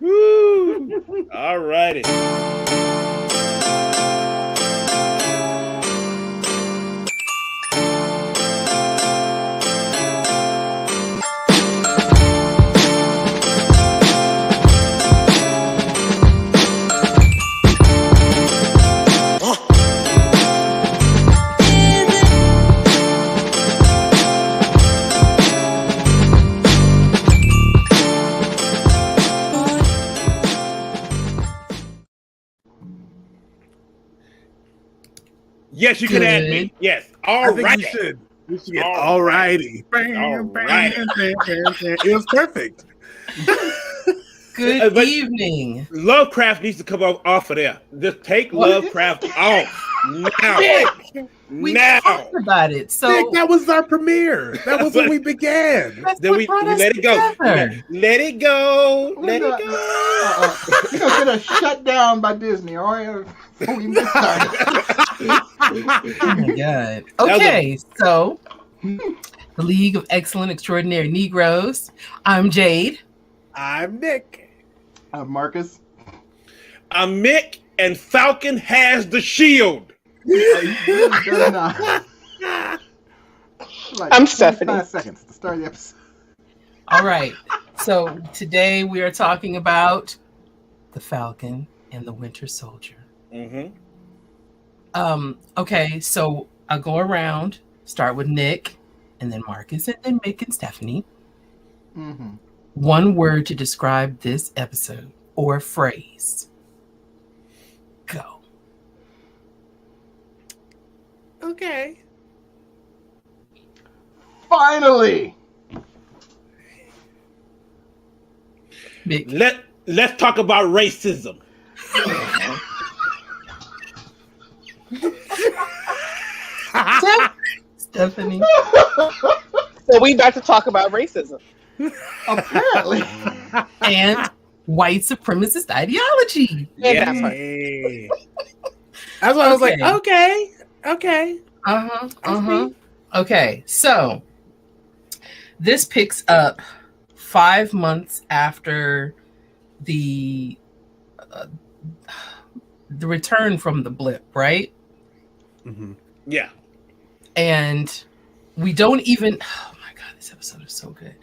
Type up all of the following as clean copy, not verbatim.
Woo. All righty. Yes, you can add me. Yes. All right. We should get all righty. It was perfect. Good evening. Lovecraft needs to come off of there. Just take Lovecraft off now. We talked about it. So Nick, that was our premiere. That was when we began. Then we let it go. Let it go. Let it go. You're gonna get us shut down by Disney, all right? Before we get started. Oh my God. Okay, so the League of Excellent Extraordinary Negroes. I'm Jade. I'm Nick. I'm Marcus. I'm Mick, and Falcon has the shield. I'm Stephanie. 5 seconds to start the episode. All right. So today we are talking about the Falcon and the Winter Soldier. Mm-hmm. Okay, so I'll go around, start with Nick, and then Marcus, and then Mick and Stephanie. Mm-hmm. One word to describe this episode or phrase. Go. Okay. Finally. Mick. Let's talk about racism. Stephanie. So we about to talk about racism. Apparently. And white supremacist ideology. Yeah. That's why I was like, okay. Okay, so this picks up 5 months after the return from the blip, right? Mm-hmm. Yeah. And we don't even, oh my God, this episode is so good.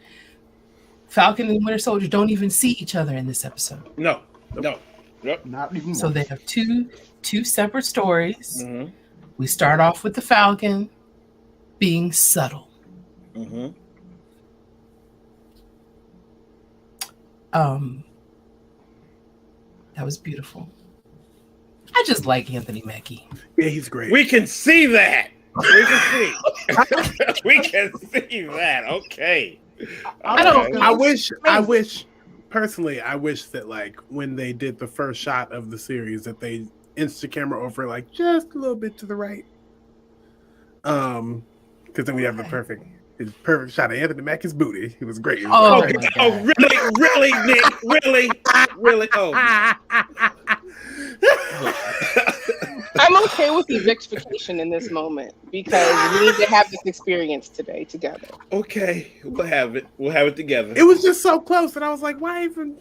Falcon and Winter Soldier don't even see each other in this episode. No. Yep. Not even So once. they have two separate stories. Mm-hmm. We start off with the Falcon being subtle. Mm-hmm. That was beautiful. I just like Anthony Mackie. Yeah, he's great. We can see that. We can see. We can see that. Okay. I wish personally, I wish that like when they did the first shot of the series that they insta camera over like just a little bit to the right. Because then we have the perfect shot of Anthony Mackie's booty. He was great. Oh, really, Nick? Really? Oh. I'm okay with eviction in this moment because we need to have this experience today together. Okay, we'll have it. We'll have it together. It was just so close, and I was like, why even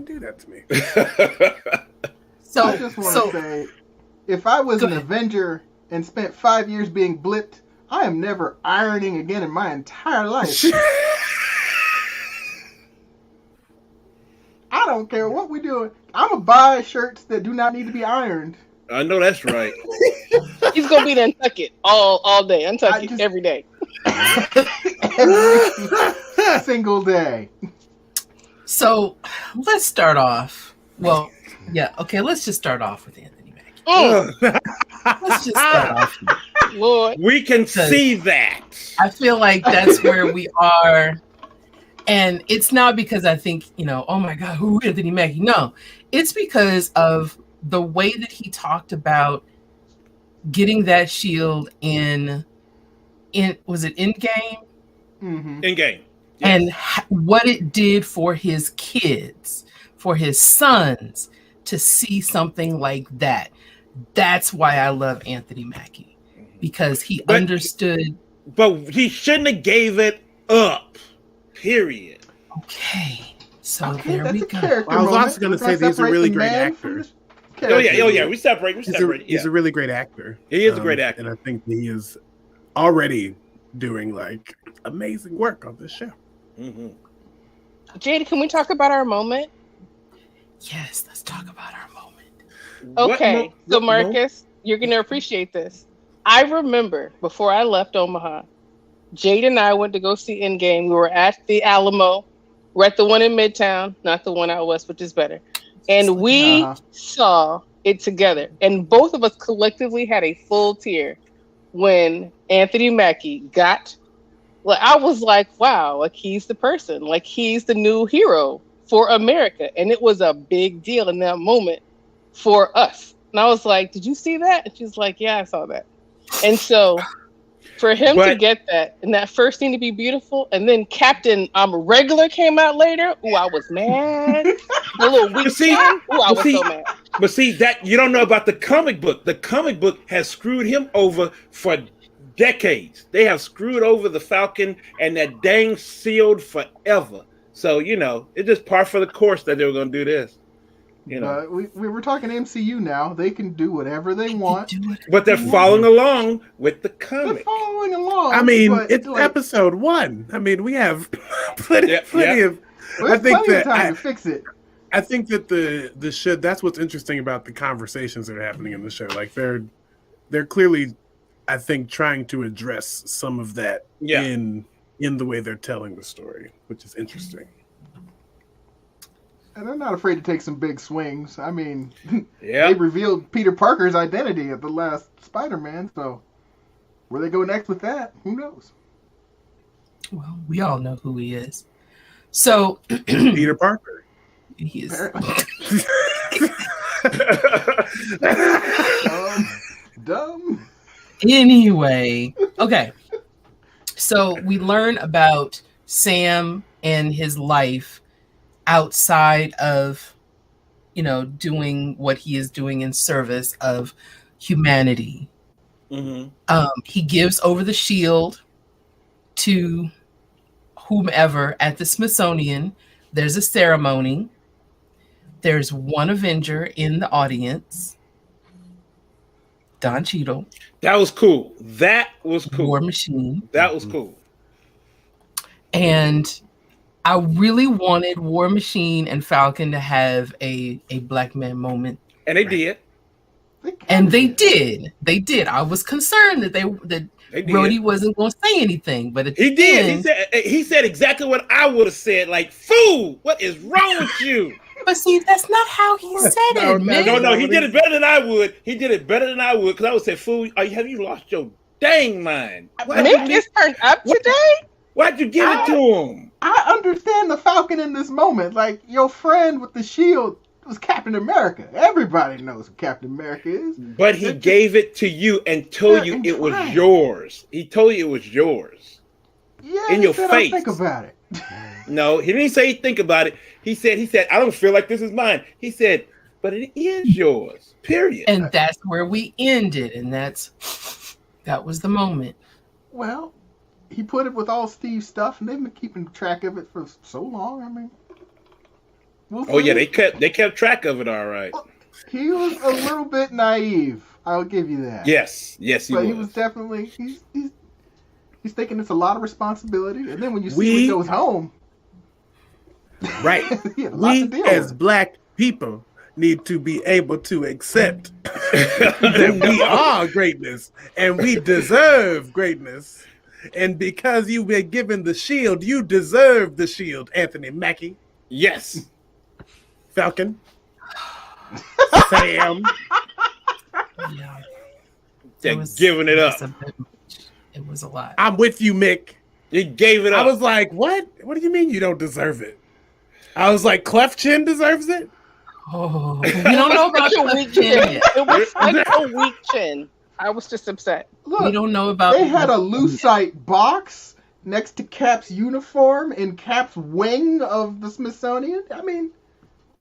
do that to me? So I just want to say, if I was an Avenger and spent 5 years being blipped, I am never ironing again in my entire life. I don't care what we do. I'm gonna buy shirts that do not need to be ironed. I know that's right. He's gonna be in Untuckit all day. Untuckit every day. Every single day. So let's start off. Well, yeah, okay, let's just start off with Anthony Mackie. Let's just start off. Lord. We can see that. I feel like that's where we are. And it's not because I think, oh my God, who Anthony Mackie? No, it's because of the way that he talked about getting that shield in was it Endgame? Mm-hmm. Endgame. Yes. And what it did for his kids, for his sons, to see something like that. That's why I love Anthony Mackie, because he understood. But he shouldn't have gave it up. Period. Okay. So Okay, there that's we a go. character I was moment. also going to We're say that he's a separate really the great man from actor. the Oh yeah, character. we separate. He's a really great actor. He is a great actor. And I think that he is already doing like amazing work on this show. Mm-hmm. Jada, can we talk about our moment? Yes, let's talk about our moment. Okay, so Marcus, you're going to appreciate this. I remember before I left Omaha, Jade and I went to go see Endgame. We were at the Alamo. We're at the one in Midtown, not the one out west, which is better. And we saw it together. And both of us collectively had a full tear when Anthony Mackie got, like, I was like, wow, like he's the person, like he's the new hero for America. And it was a big deal in that moment for us. And I was like, did you see that? And she's like, yeah, I saw that. And so for him to get that and that first thing to be beautiful, and then Captain Regular came out later. Ooh, I was mad. The little weak I was so mad. But see, that you don't know about the comic book. The comic book has screwed him over for decades. They have screwed over the Falcon and that dang sealed forever. So, it's just par for the course that they were going to do this. But we were talking MCU now. They can do whatever they want. But they're following along with the comic. They're following along. I mean, it's like, episode 1. I mean, we have plenty of. I think that time to fix it. I think that the show. That's what's interesting about the conversations that are happening in the show. Like they're clearly, I think, trying to address some of that in the way they're telling the story, which is interesting. And they're not afraid to take some big swings. I mean, they revealed Peter Parker's identity at the last Spider-Man, so where they go next with that, who knows? Well, we all know who he is. So Peter Parker. He is dumb. Anyway, okay. So we learn about Sam and his life outside of, doing what he is doing in service of humanity. Mm-hmm. He gives over the shield to whomever at the Smithsonian. There's a ceremony. There's one Avenger in the audience. Don Cheadle. That was cool. War Machine. That was cool. And I really wanted War Machine and Falcon to have a black man moment. And they did. And they did. They did. I was concerned that Rhodey wasn't going to say anything, but he did. He said exactly what I would have said. Like, fool, what is wrong with you? But see, that's not how he said it, man. No, he did it better than I would. Because I would say, fool, have you lost your dang mind? Mick is turned up today? Why'd you give it to him? I understand the Falcon in this moment. Like, your friend with the shield was Captain America. Everybody knows who Captain America is. But he gave it to you and told you it was yours. He told you it was yours. Yeah, in your face. Think about it. No, he didn't say think about it. He said, I don't feel like this is mine. He said, but it is yours. Period. And that's where we ended. And that was the moment. Well, he put it with all Steve's stuff, and they've been keeping track of it for so long. I mean, they kept track of it, all right. He was a little bit naive. I'll give you that. Yes, he was. But he was definitely he's thinking it's a lot of responsibility, and then when you see he goes home, right? We as black people need to be able to accept that we are greatness and we deserve greatness. And because you've been given the shield, you deserve the shield, Anthony Mackie. Yes. Falcon. Sam. Yeah. They're giving it up. It was a lot. I'm with you, Mick. You gave it up. I was like, what? What do you mean you don't deserve it? I was like, Cleft Chin deserves it? Oh, we don't know about your weak chin. It was like a weak chin. I was just upset. Look, we don't know about. They had a lucite box next to Cap's uniform in Cap's wing of the Smithsonian. I mean,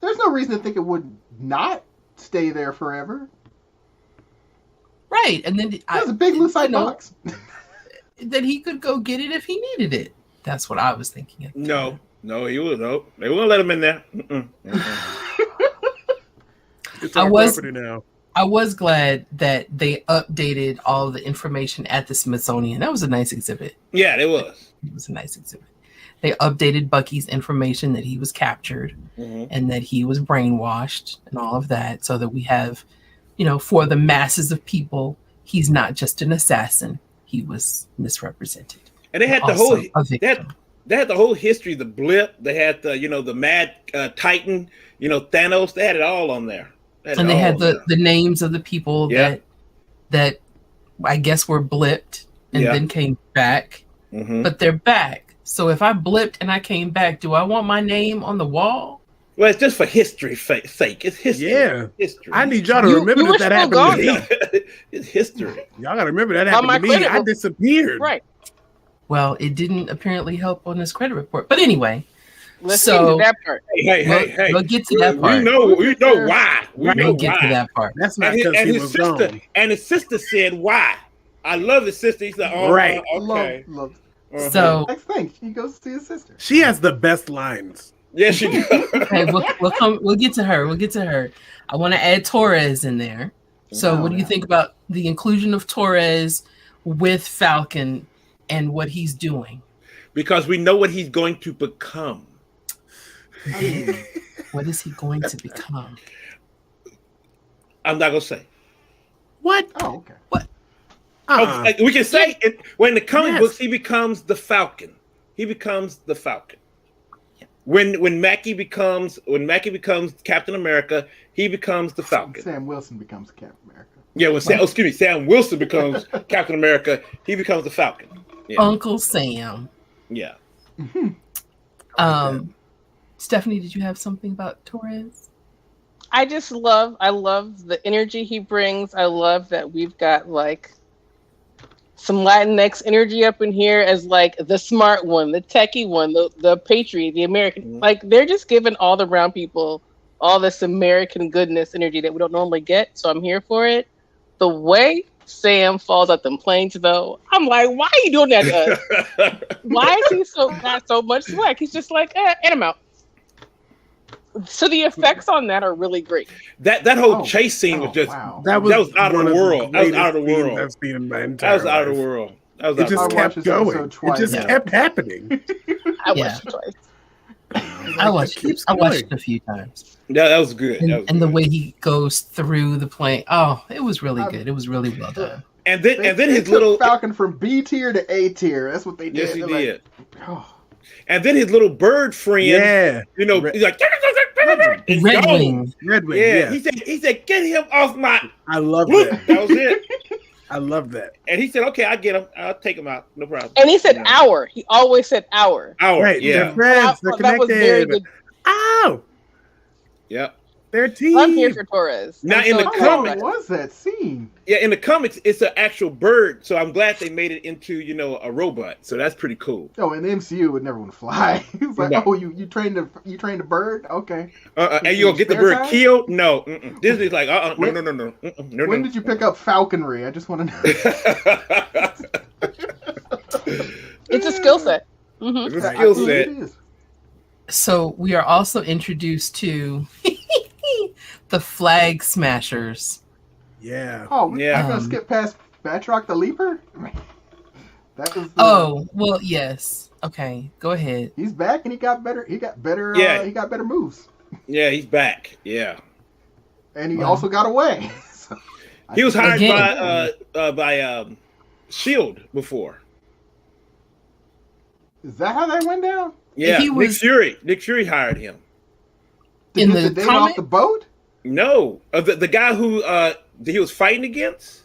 there's no reason to think it would not stay there forever. Right, and then there's a big lucite box. That he could go get it if he needed it. That's what I was thinking. No, No, he was no. They won't let him in there. It's our property now. I was glad that they updated all the information at the Smithsonian. That was a nice exhibit. Yeah, it was. It was a nice exhibit. They updated Bucky's information that he was captured and that he was brainwashed and all of that, so that we have, for the masses of people, he's not just an assassin. He was misrepresented. And they had the whole they had the whole history, the blip. They had the Mad Titan, Thanos. They had it all on there. And they had the names of the people that I guess were blipped and then came back. But they're back. So if I blipped and I came back, do I want my name on the wall? Well, it's just for history's sake. It's history. Yeah. History. I need y'all to remember that happened to me. It's history. Y'all got to remember that happened to me. I disappeared. Right. Well, it didn't apparently help on his credit report. But anyway. Let's get to that part. Hey. We'll get to that part. We know why. We'll get to that part. That's not because he was gone. And his sister said why. I love his sister. He said, "Oh, right, okay." Love. So next thing, he goes to see his sister. She has the best lines. Yeah, she does. Okay, we'll get to her. I want to add Torres in there. So what do you think about the inclusion of Torres with Falcon and what he's doing? Because we know what he's going to become. What is he going to become? I'm not gonna say. What? Oh, okay. What? We can say it, when in the comic books he becomes the Falcon. He becomes the Falcon. When Mackie becomes Captain America, he becomes the Falcon. Sam Wilson becomes Captain America. Yeah, when Sam Wilson becomes Captain America, he becomes the Falcon. Yeah. Uncle Sam. Yeah. Stephanie, did you have something about Torres? I love the energy he brings. I love that we've got some Latinx energy up in here as the smart one, the techie one, the patriot, the American. They're just giving all the brown people all this American goodness energy that we don't normally get. So I'm here for it. The way Sam falls out them planes, though, I'm like, why are you doing that to us? Why is he got so much swag? He's just and I'm out. So the effects on that are really great. That whole chase scene was just that was out of the world. That was out of the world. I've seen in my entire life. Out of the world. It just kept going. It just kept happening. I watched it twice. I watched it a few times. Yeah, that was good. And the way he goes through the plane. Oh, it was really good. It was really well done. And then his little Falcon from B tier to A tier. That's what they did. Yes, he did. And then his little bird friend, he's like Red Wing. Yeah. He said, get him off my. I love that. That was it. I love that. And he said, okay, I'll get him. I'll take him out. No problem. And he said hour. He always said hour. Right. Yeah. They're friends. They're connected. That was very good. Ow. Yep. They're team. I'm here for Torres. Now in the comics, what was that scene? Yeah, in the comics, it's an actual bird. So I'm glad they made it into a robot. So that's pretty cool. Oh, in the MCU, it would never want to fly. It's like, oh, you trained a bird? Okay. And you gonna get the bird killed? No. Disney's like, no. When did you pick up falconry? I just want to know. It's a skill set. It's a skill set. So we are also introduced to the Flag Smashers. Yeah. Oh, we're gonna skip past Batroc the Leaper. That was. Well, yes. Okay, go ahead. He's back and he got better. He got better. Yeah. He got better moves. Yeah, he's back. Yeah. And he also got away. So, he was hired by Shield before. Is that how that went down? Yeah, Nick Fury hired him. In the date off the boat? No, the guy who he was fighting against.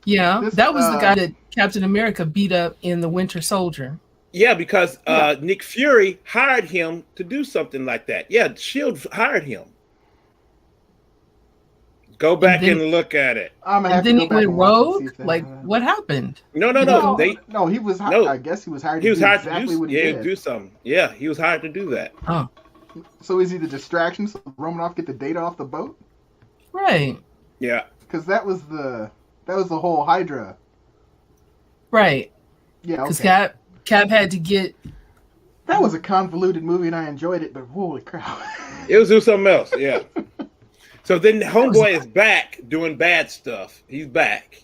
Yeah, that was the guy that Captain America beat up in the Winter Soldier. Yeah, because Nick Fury hired him to do something like that. Yeah, Shield hired him. Go back and look at it. And then he went rogue. What happened? No. He was. I guess he was hired. He was hired to do something. Yeah, he was hired to do that. Oh. So is he the distraction? So Romanoff get the data off the boat? Right. Yeah. Because that was the whole Hydra. Right. Yeah. Because Cap had to get That was a convoluted movie, and I enjoyed it. But holy crap! It was something else. Yeah. So then Homeboy is back doing bad stuff. He's back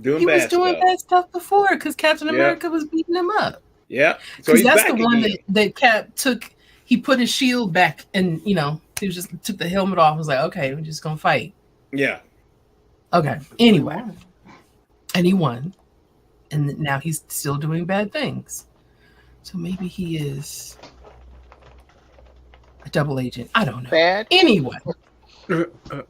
doing bad stuff. He was doing bad stuff before because Captain America was beating him up. Yeah. So that's the one that Cap took. He put his shield back, and he was just took the helmet off. Was like, okay, we're just gonna fight. Yeah. Okay. Anyway, and he won, and now he's still doing bad things. So maybe he is a double agent. I don't know. Bad. Anyway,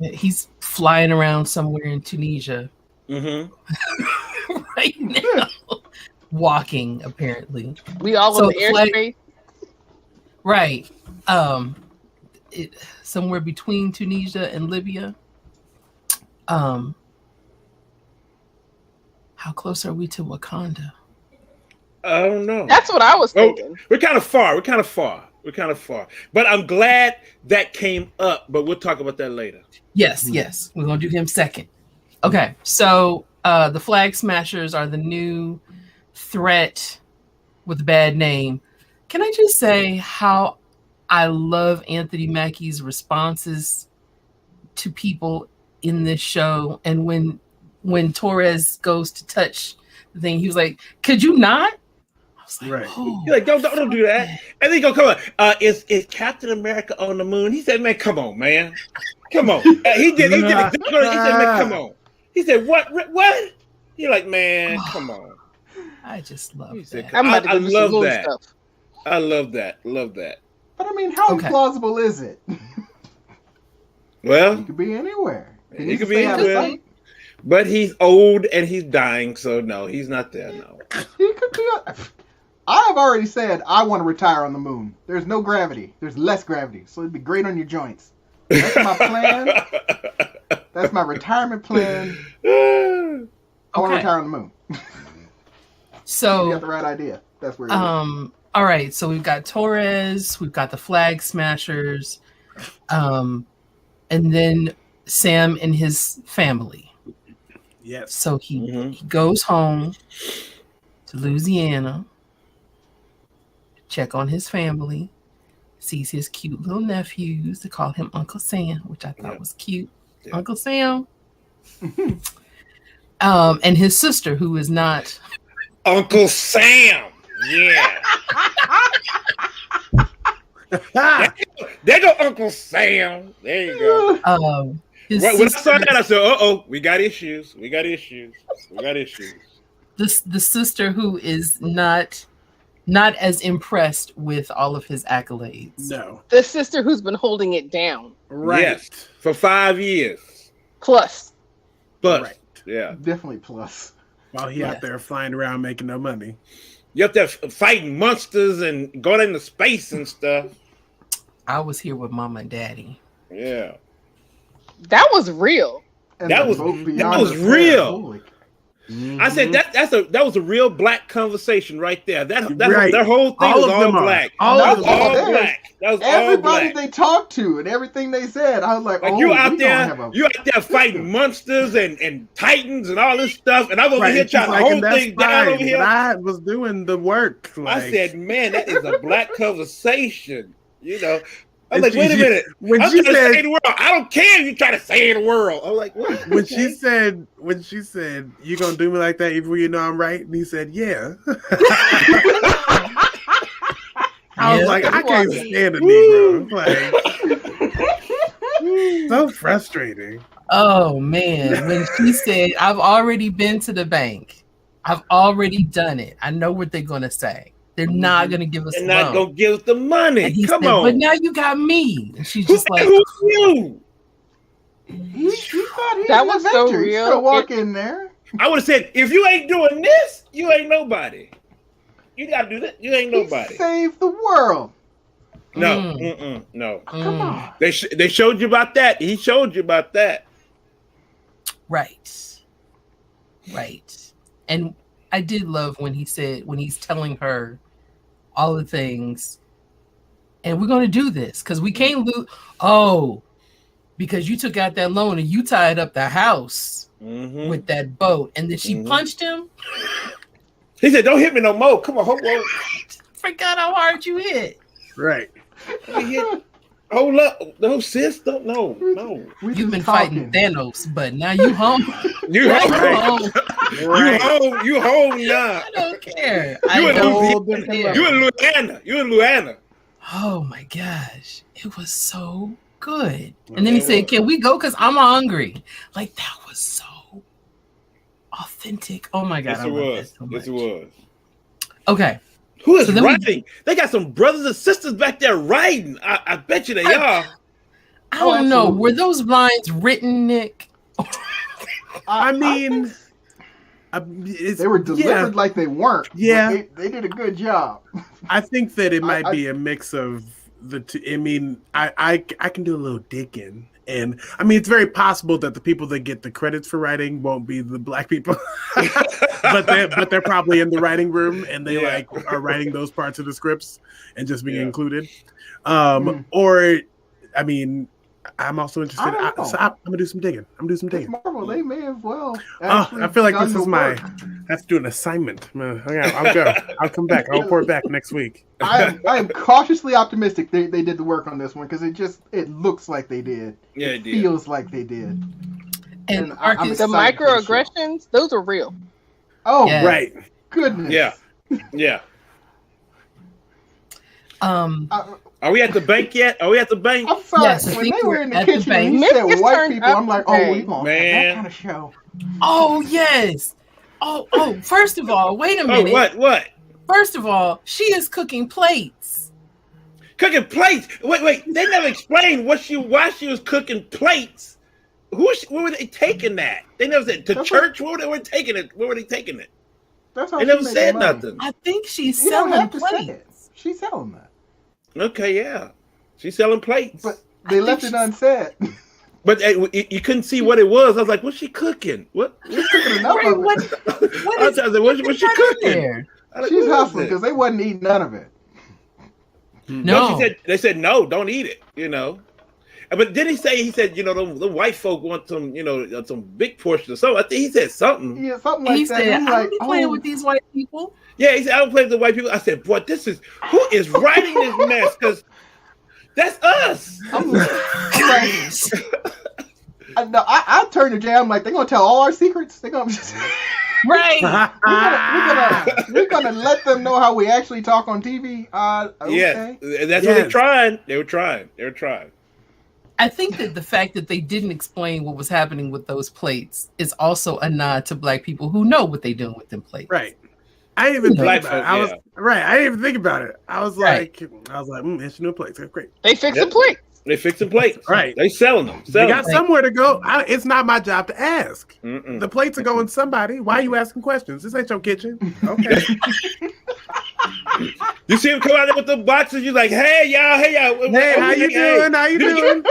he's flying around somewhere in Tunisia right now, walking apparently. We all in the airspace. Right. Somewhere between Tunisia and Libya. How close are we to Wakanda? I don't know. That's what I was thinking. We're kind of far. But I'm glad that came up, but we'll talk about that later. Yes. We're going to do him second. Okay, so the Flag Smashers are the new threat with a bad name. Can I just say how I love Anthony Mackie's responses to people in this show? And when Torres goes to touch the thing, he was like, "Could you not?" I was like, right. Oh, You're like, don't do that. And then he go, come on. Is Captain America on the moon? He said, man, come on, man. Come on. He did it. He said, man, come on. He said, what? You're like, man, come on. I just love that. I love that. Stuff. I love that. But I mean, how plausible is it? Well, he could be anywhere. He could be anywhere. But he's old and he's dying, so no, he's not there. No, he could be. I have already said I want to retire on the moon. There's no gravity. There's less gravity, so it'd be great on your joints. That's my plan. That's my retirement plan. I want to retire on the moon. So you got the right idea. That's where. All right. So we've got Torres. We've got the Flag Smashers, and then Sam and his family. Yes. So he goes home to Louisiana, check on his family, sees his cute little nephews. They call him Uncle Sam, which I thought was cute. Yeah. Uncle Sam. And his sister, who is not Uncle Sam. Yeah. There go Uncle Sam. There you go. When I saw that, I said, "Uh-oh, we got issues. The sister who is not as impressed with all of his accolades. No. The sister who's been holding it down. Right. Yes. For 5 years. Plus. Right. Yeah. Definitely plus. While he out there flying around making no money. You up there fighting monsters and going into space and stuff. I was here with Mama and Daddy. Yeah. That was real. And that was real. I said that was a real black conversation right there. Their whole thing was all black. All black. That was everybody they talked to and everything they said. I was like, you out there fighting monsters and titans and all this stuff, and I was over here trying to hold things down over here. I was doing the work. I said, man, that is a black conversation. I'm like, wait a minute. When she said, say the world, I don't care if you try to say the world. I'm like, what? When she said, you gonna do me like that even when you know I'm right? And he said, yeah. I was like, I can't stand a Negro. Like, so frustrating. Oh man. When she said, I've already been to the bank. I've already done it. I know what they're gonna say. They're not going to give us They're not going to give us the money. Come on. But now you got me. And she's just like, who's you? He thought he that was so real. He still walk in there. I would have said, if you ain't doing this, you ain't nobody. You got to do that. You ain't nobody. He saved the world. No. No. Come on. They showed you about that. He showed you about that. Right. And I did love when he said, when he's telling her all the things, and we're going to do this because we can't lose. Oh, because you took out that loan and you tied up the house with that boat, and then she punched him. He said, "Don't hit me no more. Come on, hold on." forgot how hard you hit. Right. Hold up. No, sis. No. You've been fighting Thanos, but now you home. You home. Right. You home now. I don't care. You I in Louisiana. Oh my gosh. It was so good. And then he said, "Can we go? Because I'm hungry." Like, that was so authentic. Oh my God. Yes, it was. Yes, it was. Okay. Who is writing? They got some brothers and sisters back there writing. I bet you they are. I don't know. Were those lines written, Nick? I mean, they were delivered like they weren't. Yeah. They did a good job. I think that it might be a mix of the two. I mean, I can do a little digging. And I mean, it's very possible that the people that get the credits for writing won't be the black people, but they're probably in the writing room and they are writing those parts of the scripts and just being included. Or, I mean, I'm also interested. So I'm gonna do some digging. Marvel, they may as well. I feel like this is I have to do an assignment. I'll go. I'll come back. I'll report back next week. I am cautiously optimistic they did the work on this one because it looks like they did. Yeah, it did. Feels like they did. And the microaggressions, those are real. Oh, yeah. Right. Goodness. Yeah. Are we at the bank yet? Are we at the bank? I'm sorry. Yes, when they were in the kitchen and he said white people, I'm like, oh, we gonna have that kind of show. Oh, yes. Oh, first of all, wait a minute. What? First of all, she is cooking plates. Cooking plates? Wait. They never explained why she was cooking plates. Where were they taking that? They never said to church. Where were they taking it? That's how they never said nothing. I think she's selling plates. She's selling that. Okay, yeah. She's selling plates. But they left it unsaid. But you couldn't see what it was. I was like, what's she cooking? What's What's she cooking? She's hustling because they wasn't eating none of it. No. They said, no, don't eat it, you know. But then he said, you know, the white folk want some, you know, some big portion or something. I think he said something. Yeah, something like that. Said, I don't be playing with these white people. Yeah, he said, I don't play with the white people. I said, boy, who is writing this mess? Because that's us. I'm like, I turned to Jay. I'm like, they're going to tell all our secrets. They're going to just... Right. we're gonna let them know how we actually talk on TV. Okay. Yeah, that's what they're trying. They were trying. I think that the fact that they didn't explain what was happening with those plates is also a nod to black people who know what they're doing with them plates. Right. I didn't even think about it. I didn't even think about it. I was like, it's new plates. That's great. They fixing plates. They fixing plates. Right. They selling them. They got somewhere to go. It's not my job to ask. The plates are going somebody. Why are you asking questions? This ain't your kitchen. Okay. You see him come out there with the boxes. You're like, hey y'all. Hey, how you doing? How you doing?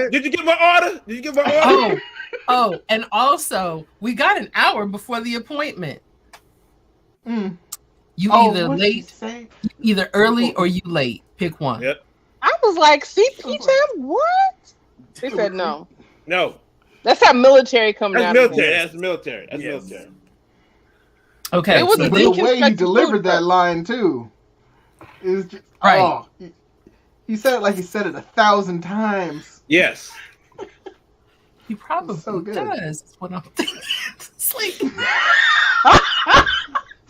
Did you get my order? Oh, and also we got an hour before the appointment. You either early or you late. Pick one. Yep. I was like, CP time? What? They said no. No. That's how military coming out. That's military. Okay. It was the way he delivered that line too. It was just he said it like he said it 1,000 times. Yes. He probably does. That's what I'm thinking. It's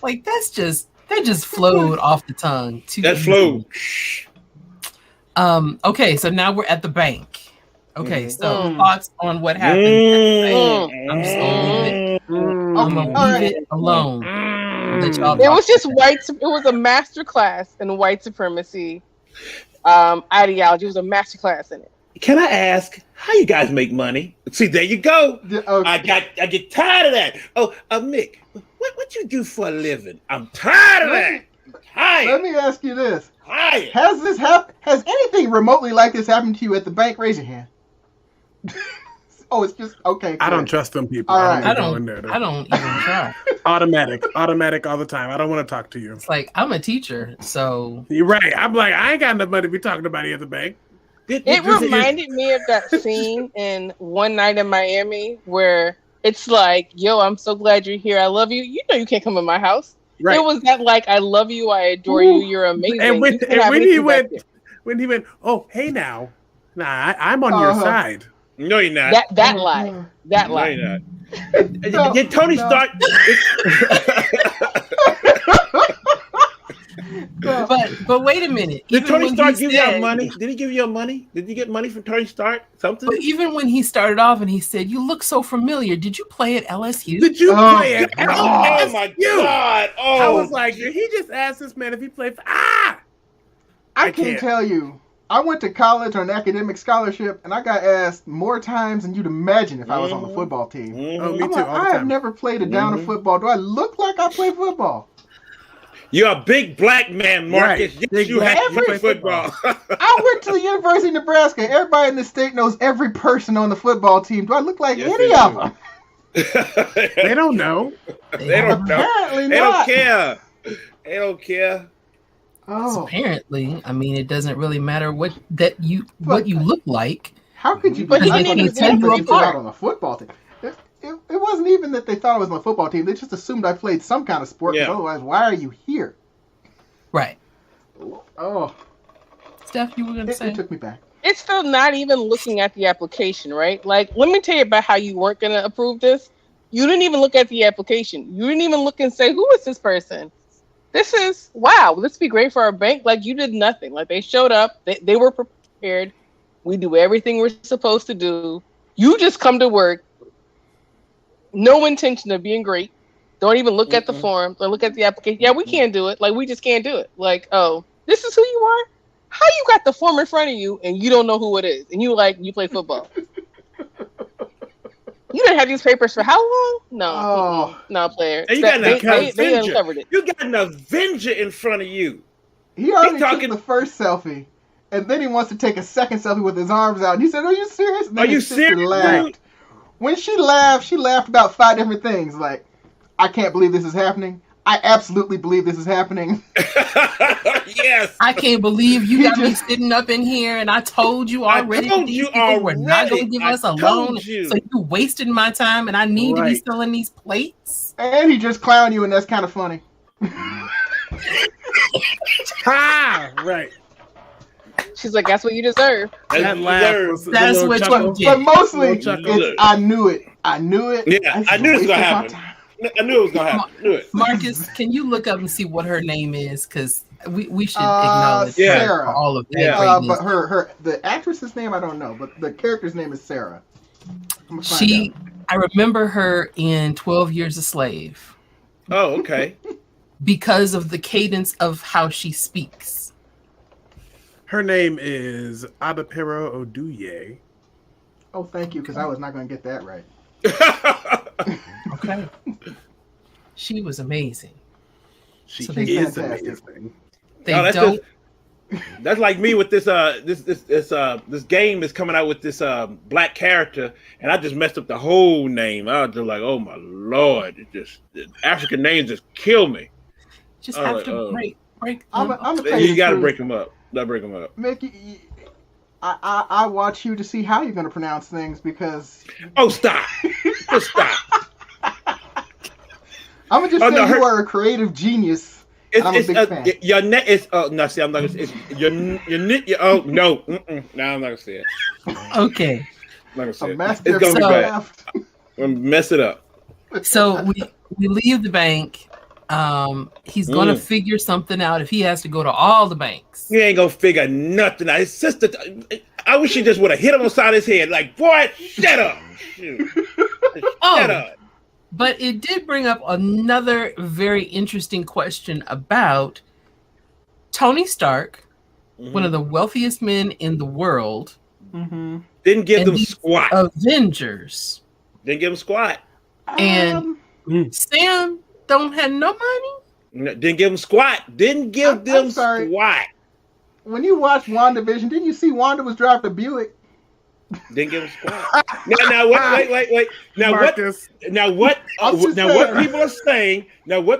like that just flowed off the tongue. That flowed. Okay, so now we're at the bank. Okay, so thoughts on what happened at the bank. I'm just gonna leave it alone. It was just it was a master class in white supremacy ideology. It was a master class in it. Can I ask how you guys make money? See, there you go. I get tired of that. Oh, Mick, what you do for a living? I'm tired of that. Let me ask you this. Has anything remotely like this happened to you at the bank? Raise your hand. Oh, it's just okay. Cool. I don't trust them people. All right. I don't even try. Automatic all the time. I don't want to talk to you. It's like I'm a teacher, so you're right. I'm like, I ain't got enough money to be talking to anybody at the bank. It reminded me of that scene in One Night in Miami where it's like, yo, I'm so glad you're here. I love you. You know you can't come in my house. Right. It was that like, I love you, I adore you, you're amazing. And when he went, oh, hey now, I'm on your side. No, you're not. That lie. That lie. No, you're not. Did Tony Stark? But wait a minute. Did Tony Stark give you money? Did he give you money? Did you get money from Tony Stark? Something? But even when he started off and he said, "You look so familiar. Did you play at LSU? Did you play at LSU? Oh my God! Oh, I was like, did he just ask this man if he played for I can't tell you. I went to college on an academic scholarship, and I got asked more times than you'd imagine if I was on the football team. Oh, me too. I have never played a down of football. Do I look like I play football? You're a big black man, Marcus. Right. Yes, you have to play football. I went to the University of Nebraska. Everybody in the state knows every person on the football team. Do I look like any of them? They don't know. They don't know. Apparently They not. don't care. They don't care. So apparently, I mean, it doesn't really matter what you look like. How could you? But he didn't even tell you apart on the football team. It wasn't even that they thought I was on the football team. They just assumed I played some kind of sport. Yeah. Otherwise, why are you here? Right. Oh. Steph, you were going to say? It took me back. It's still not even looking at the application, right? Like, let me tell you about how you weren't going to approve this. You didn't even look at the application. You didn't even look and say, who is this person? This is, wow, this would be great for our bank. Like, you did nothing. Like, they showed up. They were prepared. We do everything we're supposed to do. You just come to work. No intention of being great. Don't even look at the form. Don't look at the application. Yeah, we can't do it. Like, we just can't do it. Like, oh, this is who you are? How you got the form in front of you and you don't know who it is? And you play football. You didn't have these papers for how long? No. No, player. And you got they uncovered it. You got an Avenger in front of you. He already took the first selfie. And then he wants to take a second selfie with his arms out. And he said, are you serious? And then his sister laughed. When she laughed about 5 different things. Like, I can't believe this is happening. I absolutely believe this is happening. Yes. I can't believe you got me sitting up in here and I told you already these people were not going to give us a loan. So you wasted my time and I need to be selling these plates. And he just clowned you and that's kind of funny. Right. She's like, that's what you deserve. That's what you did. But mostly, I knew it. Yeah, I knew it was going to happen. I knew it was going to happen. Marcus, can you look up and see what her name is? Because we should acknowledge Sarah. For all of that. But the actress's name, I don't know. But the character's name is Sarah. I remember her in 12 Years a Slave. Oh, okay. Because of the cadence of how she speaks. Her name is Adapero Oduye. Oh, thank you, because I was not going to get that right. Okay. She was amazing. She is amazing. That's like me with this this game is coming out with this black character, and I just messed up the whole name. I was just like, oh my Lord, the African names just kill me. Just have to break. You got to break them up. Not break them up. Mickey, I watch you to see how you're going to pronounce things because. Oh, stop! Just stop. I'm gonna just say you are a creative genius. I'm a big fan. Your net is. Oh no! See, I'm not gonna. It's your. Oh no! No, I'm not gonna say it. Okay. I'm not gonna say it. It's gonna be bad. I'm gonna mess it up. So we leave the bank. He's gonna figure something out if he has to go to all the banks. He ain't gonna figure nothing out. His sister. I wish he just would have hit him upside his head. Like, boy, shut up. Shut up. But it did bring up another very interesting question about Tony Stark, one of the wealthiest men in the world. Didn't give them squat. Avengers. Didn't give them squat. And Sam don't have no money. Didn't give them squat. Didn't give them squat. When you watched WandaVision, didn't you see Wanda was driving a Buick? Didn't give him squat. Now wait. Now Marcus. what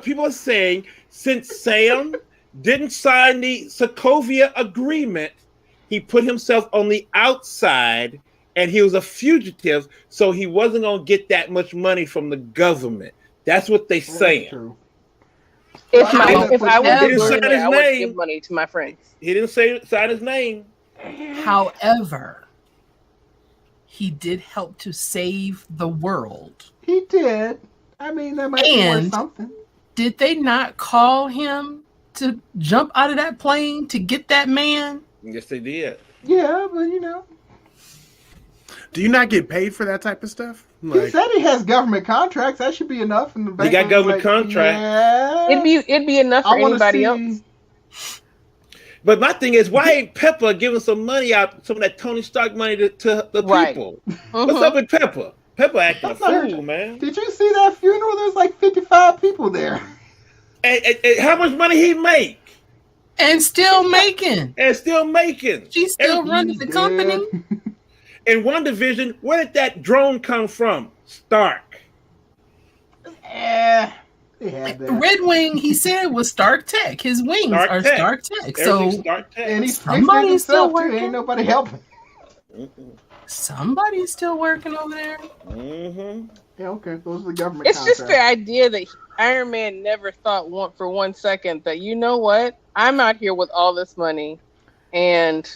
people are saying, since Sam didn't sign the Sokovia Agreement, he put himself on the outside and he was a fugitive, so he wasn't gonna get that much money from the government. That's what they saying. True. If I was a He didn't sign billionaire, his I would name. give money to my friends. He didn't sign his name. However, he did help to save the world. He did. I mean, that might be worth something. Did they not call him to jump out of that plane to get that man? Yes, they did. Yeah, but you know. Do you not get paid for that type of stuff? He said he has government contracts. That should be enough. And the bank he got government contracts. Yeah. It'd be enough for anybody else. But my thing is, why ain't Pepper giving some money out, some of that Tony Stark money to the people? What's up with Pepper? Pepper acting a fool, man. Did you see that funeral? There's like 55 people there. And how much money he make? And still making. She's still running the company. In one division, where did that drone come from? Stark. Red Wing, he said, was Stark Tech. His wings are Stark Tech. So Stark Tech. And he's somebody's still working. Ain't nobody helping. Somebody's still working over there. Yeah, okay. Those are the government. It's just the idea that Iron Man never thought for 1 second that, you know what, I'm out here with all this money, and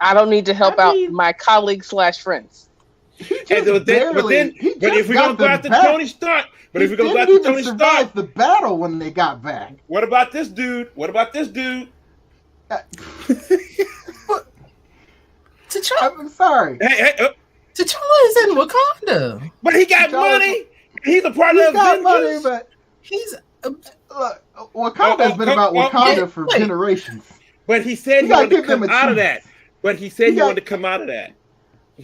I don't need to help out my colleagues / friends. But if we're gonna go after Tony Stark, survive the battle when they got back. What about this dude? I'm sorry. T'Challa is in Wakanda, but he got money. He's a part of got money, Avengers. but he's Wakanda has been about Wakanda for generations. But he said he wanted to come out of that. He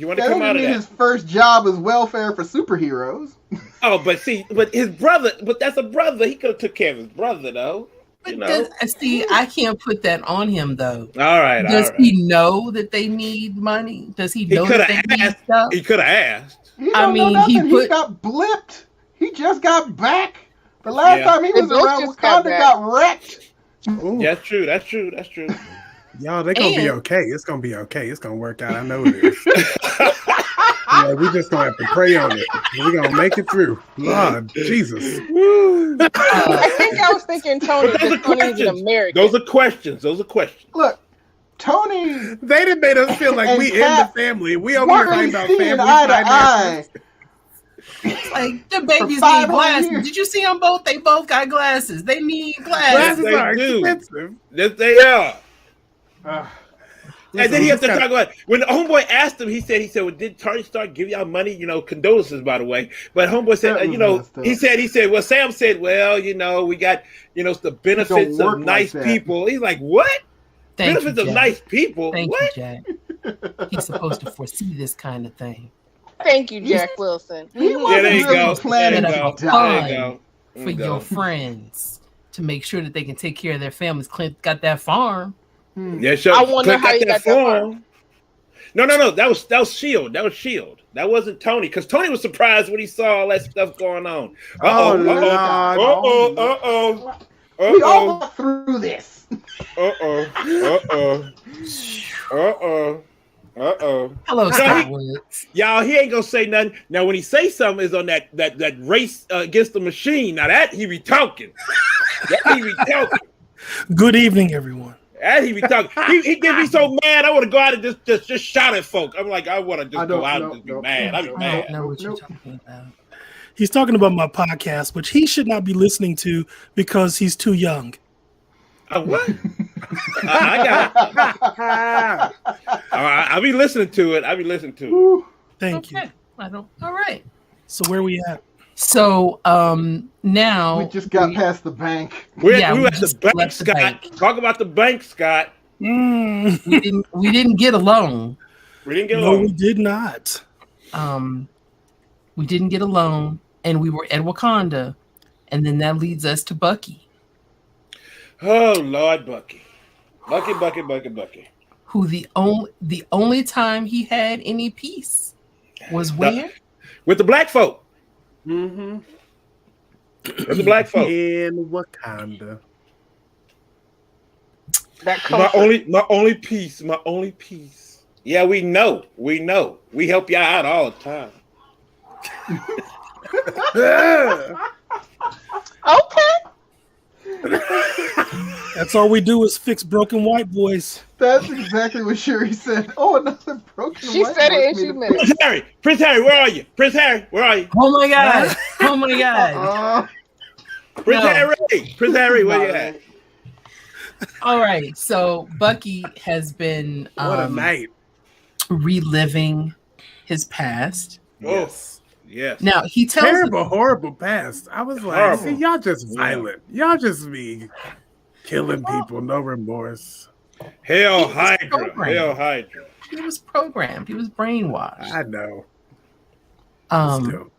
wanted to come out of that. His first job is welfare for superheroes. Oh, but his brother. But that's a brother. He could have took care of his brother, though. I can't put that on him, though. All right. Does he know that they need money? Does he know that they need stuff? He could have asked. He got blipped. He just got back. The last time he was around, Wakanda got wrecked. Ooh. That's true. Y'all, they're going to be okay. It's going to be okay. It's going to work out. I know it is. We just going to have to pray on it. We're going to make it through. Lord Jesus. I think I was thinking Tony's an American. Those are questions. Look, Tony. They done made us feel like we in the family. We over here talking about family eye It's like the babies need glasses. Did you see them both? They both got glasses. They need glasses. Glasses are expensive. Yes, they are. And then he has to talk about when the homeboy asked him. He said, well, did Tony Stark give y'all money? Condolences, by the way. But homeboy said, he said, well, Sam said, well, we got, the benefits of nice people. He's like, what? Benefits of nice people? Thank what? you, Jack. He's supposed to foresee this kind of thing. Thank you, Jack Wilson. There you go. For your friends to make sure that they can take care of their families. Clint got that farm. Yeah, sure. I wonder how you got that farm. No. That was Shield. That wasn't Tony, because Tony was surprised when he saw all that stuff going on. We all got through this. Hello, Scott Woods. Y'all, he ain't gonna say nothing. Now, when he say something, is on that race against the machine. Now that he be talking. Good evening, everyone. That he be talking. He get me so mad. I want to go out and just shout at folk. I'm like, I want to just go out and just be mad. I be mad. I don't know what you're talking about. He's talking about my podcast, which he should not be listening to because he's too young. What? I got it. I'll be listening to it. Thank you. All right. So where we at? So now we just got past the bank. We at the bank, Scott. Talk about the bank, Scott. We didn't get along. No, we did not. We didn't get along, and we were at Wakanda, and then that leads us to Bucky. Oh Lord, Bucky. Bucky. Who the only time he had any peace was where? With the black folk. Mm-hmm. With the black folk in Wakanda. My only peace. Yeah, we know. We help y'all out all the time. Okay. That's all we do is fix broken white boys. That's exactly what Shuri said. Oh, another broken She white said boy it and made she a- meant it. Prince Harry, where are you? Prince Harry, where are you? Oh my god! Oh my god! Prince No. Harry, Prince Harry, where you at? All right, so Bucky has been What a night. reliving his past. Yes. Yes. Now he tells Terrible, horrible past. I was like, Horrible. see, y'all just violent. Y'all just be killing people, no remorse. Hell was Hydra. programmed. Hell Hydra. he was programmed. He was brainwashed. I know. Um, Still.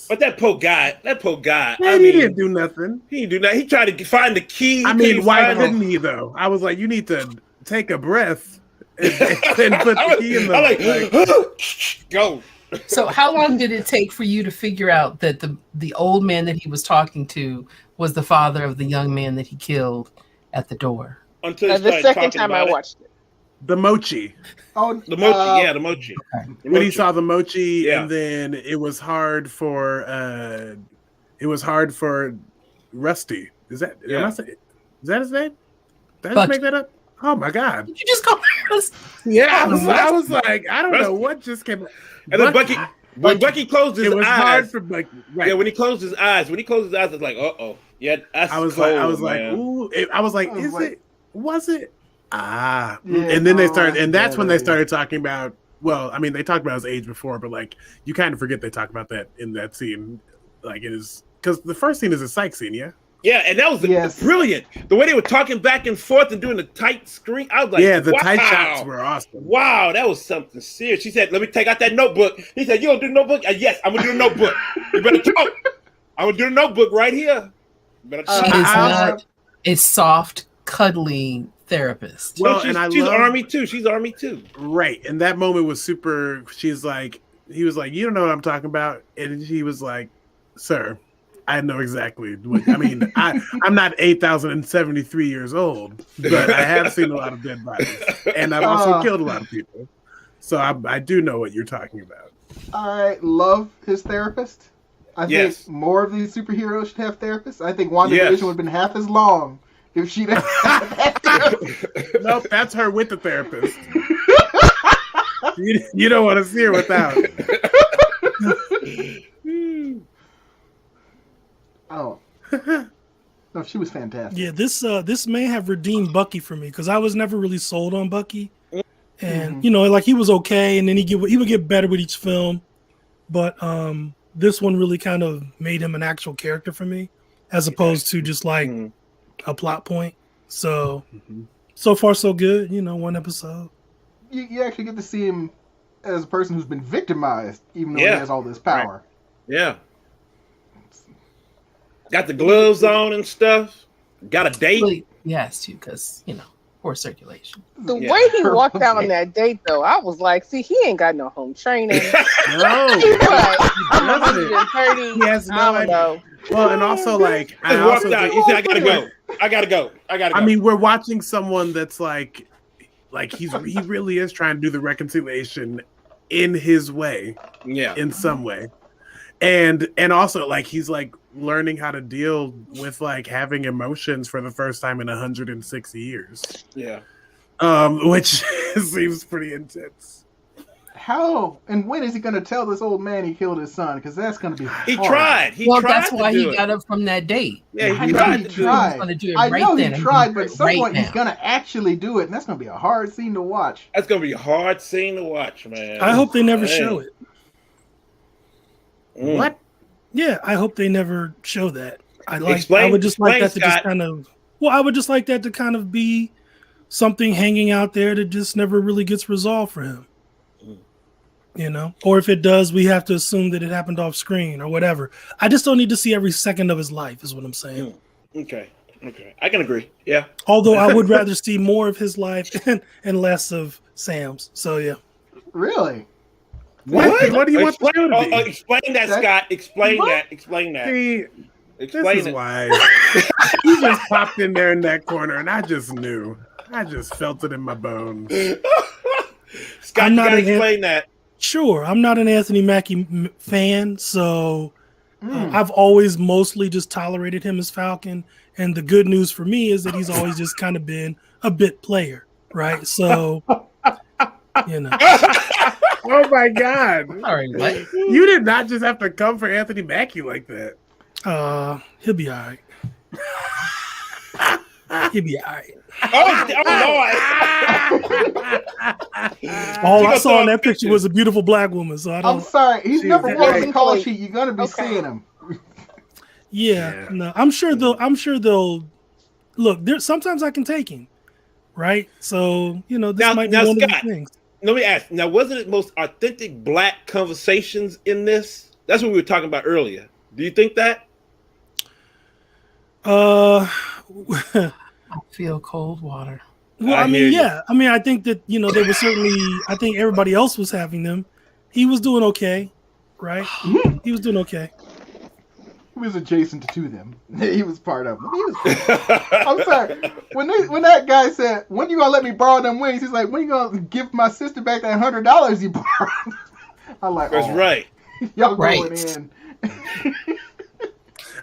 But that poor guy, Man, he didn't do nothing. He didn't do that. He tried to find the key. I mean, why find couldn't he though? I was like, you need to take a breath and put the key in the. I'm like, go. so how long did it take for you to figure out that the old man that he was talking to was the father of the young man that he killed at the door? Until he The started second talking time I about it. watched it. The mochi. Oh, The mochi, yeah, the mochi. Okay. The When he mochi. saw the mochi, Yeah. and then it was hard for Rusty. Is that Yeah. is that his name? Did I just Bucky. make that up? Oh my god! Did you just call us? Yeah, I was like, I don't know Rusty. what just came. And then when Bucky closed his it was hard eyes, for Bucky. Right. yeah, when he closed his eyes, I was like, yeah, that's I was cold, like, man. ooh. I was like, I was is like- it? Was it? Ah. Yeah, And then they oh, started, and that's when they yeah. started talking about. Well, I mean, they talked about his age before, but like, you kind of forget they talk about that in that scene. Like, it is because the first scene is a psych scene, yeah. Yeah, and that was Yes. brilliant. The way they were talking back and forth and doing the tight screen, I was like, Yeah, the wow. tight shots were awesome. Wow, that was something serious. She said, "Let me take out that notebook." He said, "You don't do notebook?" Yes, I'm gonna do the notebook. You better talk. I'm gonna do the notebook right here. You better She talk. is I- not a soft, cuddly therapist. Well, she's, and I she's love- Army too. She's Army too. Right, and that moment was super. She's like, he was like, "You don't know what I'm talking about," and he was like, "Sir, I know exactly what. I mean, I'm not 8,073 years old, but I have seen a lot of dead bodies, and I've also killed a lot of people, so I do know what you're talking about." I love his therapist. I Yes. think more of these superheroes should have therapists. I think WandaVision Yes. would have been half as long if she'd have had that therapist. Nope, that's her with the therapist. You don't want to see her without. Oh. No, she was fantastic. Yeah, this may have redeemed Bucky for me because I was never really sold on Bucky, and you know, like he was okay, and then he would get better with each film, but this one really kind of made him an actual character for me, as opposed to just like a plot point. So so far so good. You know, one episode. You actually get to see him as a person who's been victimized, even though Yeah. he has all this power. Yeah. Got the gloves on and stuff. Got a date. Really, yes, too, because you know, poor circulation. The Yeah. way he walked out on that date, though, I was like, see, he ain't got no home training. No, He's like, I'm doesn't. 130. He has no I don't idea. know. Well, and also like I Just also walked out. think- He said, "I gotta go. I gotta go. I gotta go." I mean, we're watching someone that's like he really is trying to do the reconciliation in his way, yeah. in some way, and also like he's like learning how to deal with like having emotions for the first time in 106 years, Yeah. which seems pretty intense. How and when is he going to tell this old man he killed his son? Because that's going to be He hard. tried. He Well, tried that's to why do he it. got up from that date. Yeah, I he know tried he to do it. tried. He's gonna do it I right know then, he and tried, do but it at some right point he's now. going to actually do it, and that's going to be a hard scene to watch. That's gonna be a hard scene to watch, man. I hope they never Dang. show it. Mm. What? Yeah, I hope they never show that. I Explain- would just like that to explain, just Scott. kind of. Well, I would just like that to kind of be something hanging out there that just never really gets resolved for him. You know, or if it does, we have to assume that it happened off screen or whatever. I just don't need to see every second of his life, is what I'm saying. Okay. Okay. I can agree. Yeah. Although I would rather see more of his life and less of Sam's. So yeah. Really? What do you want the show to be? Explain that, That- Scott. Explain What? that. Explain that. See, Explain this is it. why he just popped in there in that corner, and I just knew. I just felt it in my bones. Scott, I'm you not gotta an- explain that. Sure, I'm not an Anthony Mackie fan, so I've always mostly just tolerated him as Falcon, And the good news for me is that he's always just kind of been a bit player, right? So, you know. Oh my God! Sorry, what? You did not just have to come for Anthony Mackie like that. He'll be all right. He'll be all right. Oh Lord! All I saw in that picture was a beautiful black woman. So I don't. I'm sorry. He's number one on the call Right. sheet. You're gonna be seeing him. Yeah, no, I'm sure they'll look. There, sometimes I can take him, right? So this might be one of Scott, the things. Let me ask. Now, wasn't it most authentic black conversations in this? That's what we were talking about earlier. Do you think that? I feel cold water. Well, I I hear mean, you. yeah. I mean, I think that they were certainly. I think everybody else was having them. He was doing okay, right? He was doing okay. He was adjacent to them. He was part of them. He was I'm sorry. When that guy said, "When you gonna let me borrow them wings?" He's like, "When you gonna give my sister back that $100 you borrowed?" I'm like, That's right. Y'all Right. going in.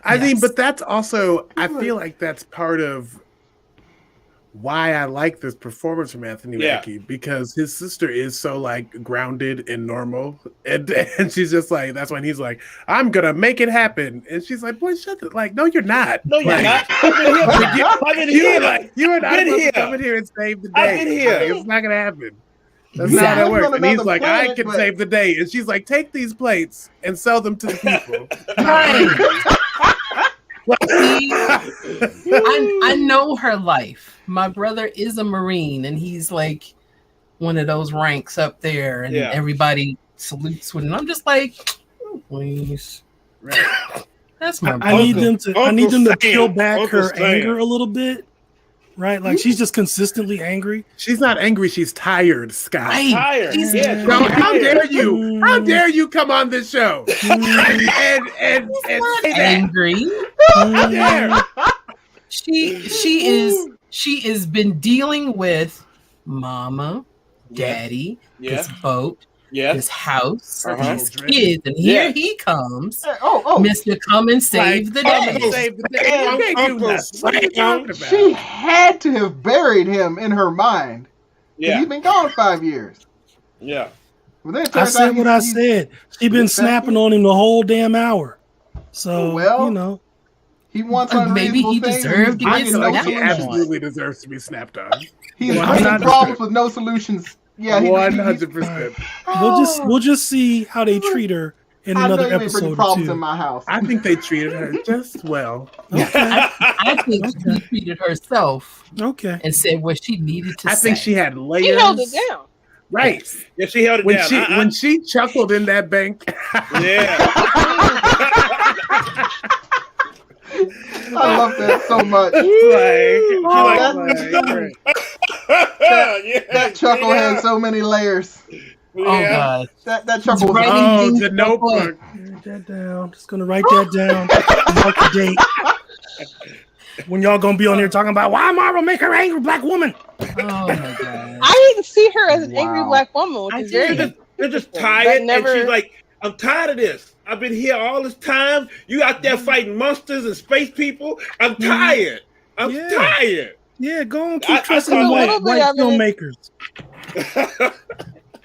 I mean, Yes. but that's also, I feel like that's part of why I like this performance from Anthony Yeah. Mackie, because his sister is so like grounded and normal, and she's just like, that's when he's like, "I'm gonna make it happen," and she's like, "Boy, shut it!" Like, no, you're not. No, you're Like, not. I've been here. I've been You here. are like, you are not Been supposed here. to come in here and save the day. I've been here. Like, it's not gonna happen. That's Exactly. not how that works. On And he's another like, planet, "I can but- save the day," and she's like, "Take these plates and sell them to the people." Right. See, I know her life. My brother is a Marine, and he's like one of those ranks up there, and Yeah. everybody salutes with him. I'm just like, oh, please. Right. That's my I need brother. them to. I need them to Uncle peel Sam. back Uncle her Sam. anger a little bit, right? Like she's just consistently angry. She's not angry. She's tired, Scott. Right. Tired. She's- Yeah, No, how tired. dare you? How dare you come on this show and say that? Angry. How dare? She is been dealing with mama, daddy, Yeah. this boat, Yeah. this house, Uh-huh. these kids, and here Yeah. he comes, Oh, Mr. Come and Save the Like, Day. save the day. You can't do Uncle nothing. What are you Sam. talking about? she had to have buried him in her mind. Yeah. He's been gone 5 years. Yeah. Well, then it I turns said out what I said. She been snapping on him the whole damn hour. So Well, he wants Maybe unreasonable he things. deserved to I get feel like he snapped on. absolutely deserves to be snapped on. He's Well, bringing I'm not- problems with no solutions. Yeah, he- 100%. we'll just see how they treat her in I know another you ain't bringing episode or problems in two. my house. I think they treated her just well. I think she treated herself Okay. and said what she needed to I say. think she had layers. He held it down. Right. Yeah, she held it When down. when she chuckled in that bank. Yeah. I love that so much. That chuckle had so many layers. Oh God. That chuckle was Right. Oh, Things the to notebook. Write that down. Just gonna write that down. Mark the date. When y'all gonna be on here talking about why Marvel make her angry black woman? Oh my God. I didn't see her as an angry Wow. black woman, which is very They're just That tired, never- and she's like, "I'm tired of this. I've been here all this time. You out there fighting monsters and space people. I'm tired. I'm Yeah. tired." Yeah, go and I keep trusting saw a white little bit of it. filmmakers.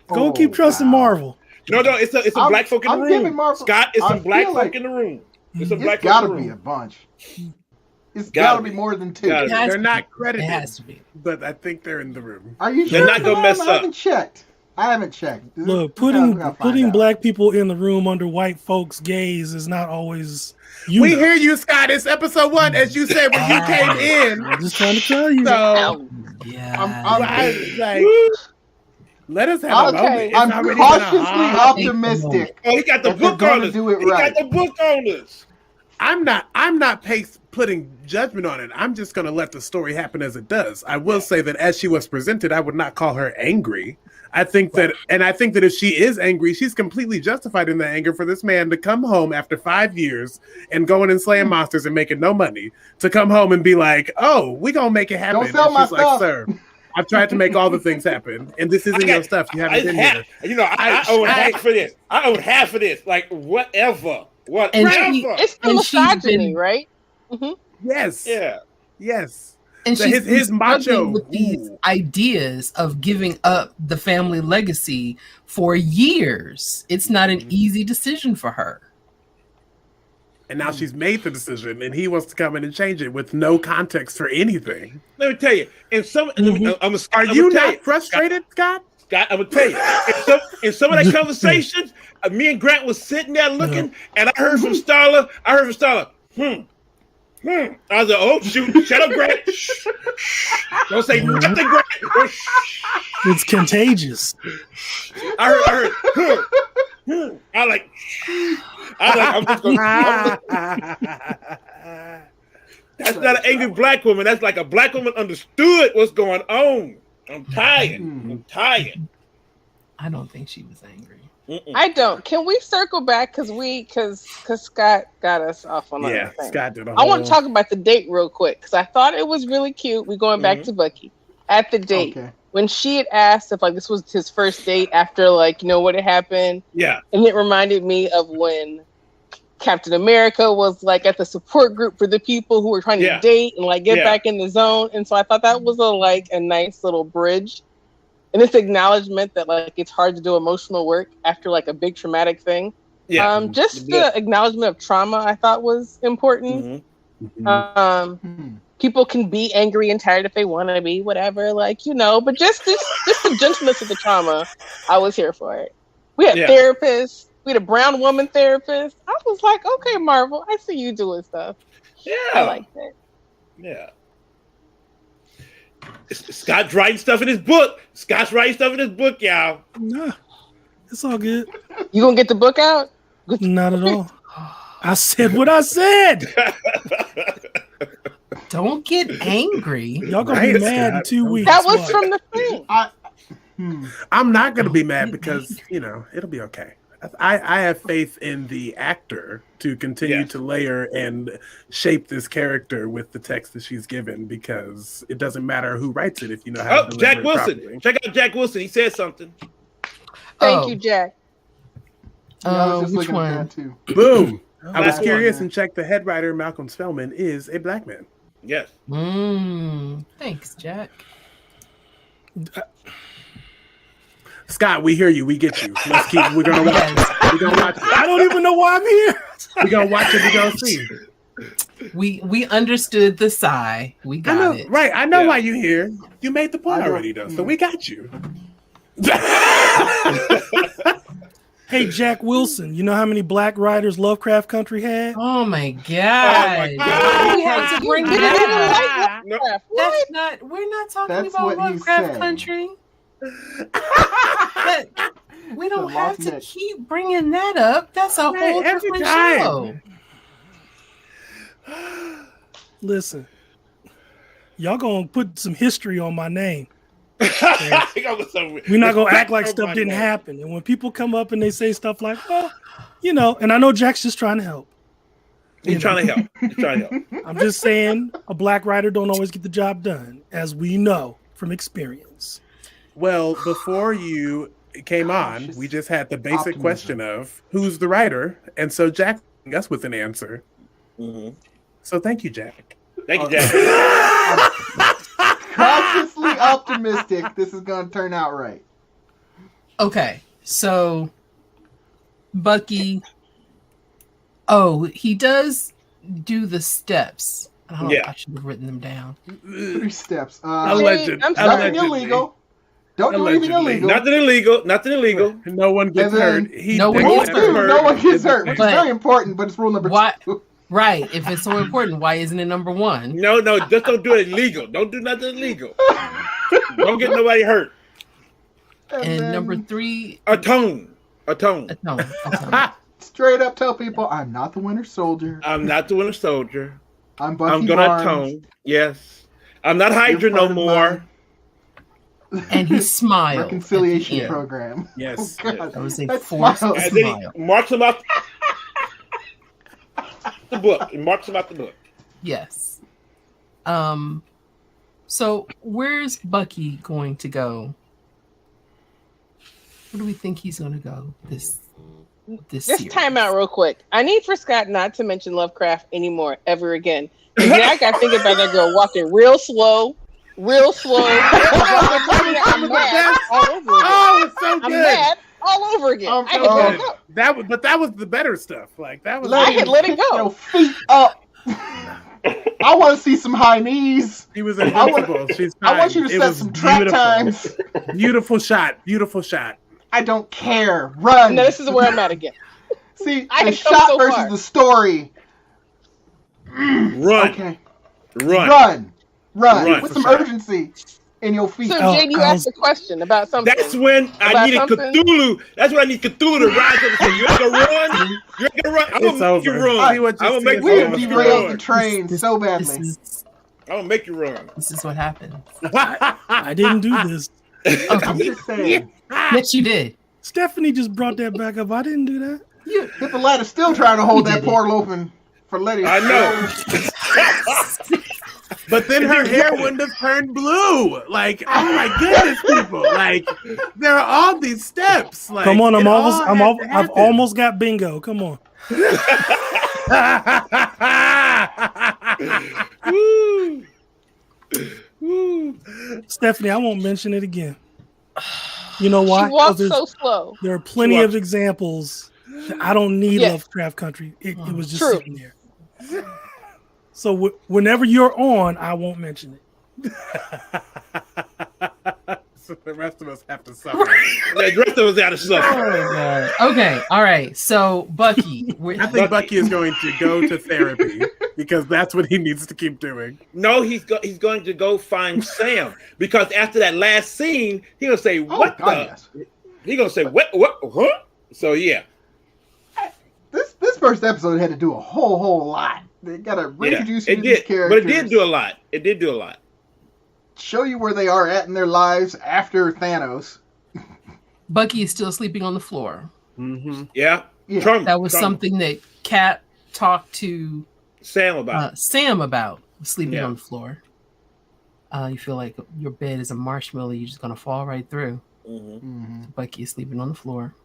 Go and keep Oh, trusting wow. Marvel. No, it's a I'm- black folk in the I'm room. giving Marvel- Scott, it's I some black feel folk like- in the room. It's some It's black gotta folk in be the a room. bunch. It's Gotta gotta be be. more than two. Gotta It has They're to not be. credited, It has to be. but I think they're in the room. Are you They're sure? not gonna mess I up. haven't checked. I haven't checked. Look, We gotta find putting out. black people in the room under white folks' gaze is not always. We hear you, Scott. It's episode 1, as you said when you came in. I'm just trying to tell you. So Yeah. I, like, let us have a Okay. moment. It's I'm already been cautiously a hot- optimistic. Oh, he got the If they're book gonna on us. do it He right. got the book on us. I'm not putting judgment on it. I'm just going to let the story happen as it does. I will say that as she was presented, I would not call her angry. I think that if she is angry, she's completely justified in the anger for this man to come home after 5 years and going and slaying monsters and making no money, to come home and be like, "Oh, we gonna make it happen." Don't sell And my she's like, stuff. "Sir, I've tried to make all the things happen, and this isn't your stuff. You haven't been here." I own half of this. I own half of this. Like whatever. And Whatever. it's the And she's misogyny, been- right? Yes. Yeah. Yes. And So she's his macho struggling with these ideas of giving up the family legacy for years. It's not an easy decision for her. And now she's made the decision, and he wants to come in and change it with no context for anything. Let me tell you, in some, Are you not frustrated, Scott? Scott, I'm gonna tell you, in some of that conversations, me and Grant was sitting there looking, and I heard from Starla. I was like, oh shoot, shut up, Grant. Don't say nothing, Grant. It's contagious. I heard. I'm just gonna. That's not an angry black woman. That's like a black woman understood what's going on. I'm tired. I don't think she was angry. I don't. Can we circle back because Scott got us off on that thing. Scott did. I want to talk about the date real quick because I thought it was really cute. We're going back to Bucky at the date when she had asked if like this was his first date after like what had happened. Yeah, and it reminded me of when Captain America was like at the support group for the people who were trying to date and like get back in the zone. And so I thought that was a nice little bridge. And this acknowledgement that like it's hard to do emotional work after like a big traumatic thing. Yeah. Just the acknowledgement of trauma I thought was important. People can be angry and tired if they want to be, whatever, but just the gentleness of the trauma, I was here for it. We had therapists. We had a brown woman therapist. I was like, okay, Marvel, I see you doing stuff. Yeah. I like that. Yeah. Scott's writing stuff in his book. Y'all. Nah, it's all good. You gonna get the book out? Not at all. I said what I said. Don't get angry. Y'all gonna be mad in 2 weeks. That was from the thing. I'm not gonna be mad because it'll be okay. I have faith in the actor to continue to layer and shape this character with the text that she's given, because it doesn't matter who writes it if you know how to deliver Jack it Wilson. properly. Check out Jack Wilson. He said something. Thank you, Jack. Which one? Too. Boom. I was curious and checked the head writer, Malcolm Spellman, is a black man. Yes. Thanks, Jack. Scott, we hear you. We get you. We're gonna watch it. We're gonna watch it. I don't even know why I'm here. We're gonna watch it. We're gonna see. We understood the sigh. We got it. Right. I know why you're here. You made the point already, though. So we got you. Hey, Jack Wilson, you know how many black writers Lovecraft Country had? Oh my god! We had to bring that up. That's not. We're not talking about Lovecraft Country. We don't have to keep bringing that up. That's a whole different show. Listen, y'all gonna put some history on my name. We're not gonna act like stuff didn't happen. And when people come up and they say stuff like, "Well, and I know Jack's just trying to help. He's trying to help. I'm just saying, a black writer don't always get the job done, as we know from experience. Well, before you came on, we just had the basic question of who's the writer, and so Jack gave us with an answer. Mm-hmm. So thank you, Jack. Thank you, Jack. Cautiously optimistic. This is going to turn out right. Okay, so Bucky. Oh, he does do the steps. I should have written them down. 3 steps. Alleged. Nothing illegal. Don't do anything illegal. Nothing illegal. No one gets hurt. No one gets hurt. No one gets hurt, which is very important, but it's rule number 2. Right. If it's so important, why isn't it number 1? No, just don't do it illegal. Don't do nothing illegal. Don't get nobody hurt. And number 3, atone. Straight up tell people, I'm not the Winter Soldier. I'm not the Winter Soldier. I'm Bucky I'm gonna Barnes. atone. Yes. I'm not Hydra no more. And he smiled. Reconciliation program. Yes. Oh, God. That was a forced smile. He marks him out the book. He marks him out the book. Yes. So where's Bucky going to go? Where do we think he's gonna go this Just series? time out real quick. I need for Scott not to mention Lovecraft anymore ever again. Because now I got to think about that girl walking real slow. I'm mad all over again. Oh, it's so good. I'm mad all over again. I had let it go. That was the better stuff. Like that was. I had let it go. Your feet up. I want to see some high knees. She was invincible. She's fine. I want you to set some track times. Beautiful shot. Beautiful shot. I don't care. Run. No, this is where I'm at again. See, I the have come shot so versus far. the story. Run. Okay. Run. Run. With for some sure. urgency in your feet. So, Jade, you asked a question about something. That's when I needed something? Cthulhu. That's when I need Cthulhu to rise up and say, "You ain't gonna run. You ain't gonna run. I'm It's gonna make you over. run. See what you I'm gonna see make is We you have over. derailed the run. train so badly. I'm gonna make you run." This is what happened. I didn't do this. I'm just saying. Yes, you did. Stephanie just brought that back up. I didn't do that. Hippolyta's still trying to hold You that did it. portal open for letting. I know. But then her hair wouldn't have turned blue. Like, oh my goodness, people! Like, there are all these steps. Like, Come on, it all had to I've happen. almost got bingo. Come on. Woo. Woo. Stephanie, I won't mention it again. You know why? She walks 'Cause so slow. there are plenty of examples that I don't need Yes. Lovecraft Country. It was just True. sitting there. So whenever you're on, I won't mention it. So the rest of us have to suffer. The rest of us out of stuff. Oh my god. Okay, all right. So Bucky, I think Bucky is going to go to therapy because that's what he needs to keep doing. No, he's going to go find Sam because after that last scene, he's gonna say, "What the?" yes. He's gonna say, "What? So yeah, This first episode had to do a whole lot. They gotta reintroduce you it to these did, characters. but it did do a lot. It did do a lot. Show you where they are at in their lives after Thanos. Bucky is still sleeping on the floor. Mm-hmm. Yeah, Yeah. Trauma, That was trauma. something that Kat talked to Sam about. Sam about, sleeping Yeah. on the floor. You feel like your bed is a marshmallow, you're just gonna fall right through. Mm-hmm. Bucky is sleeping on the floor.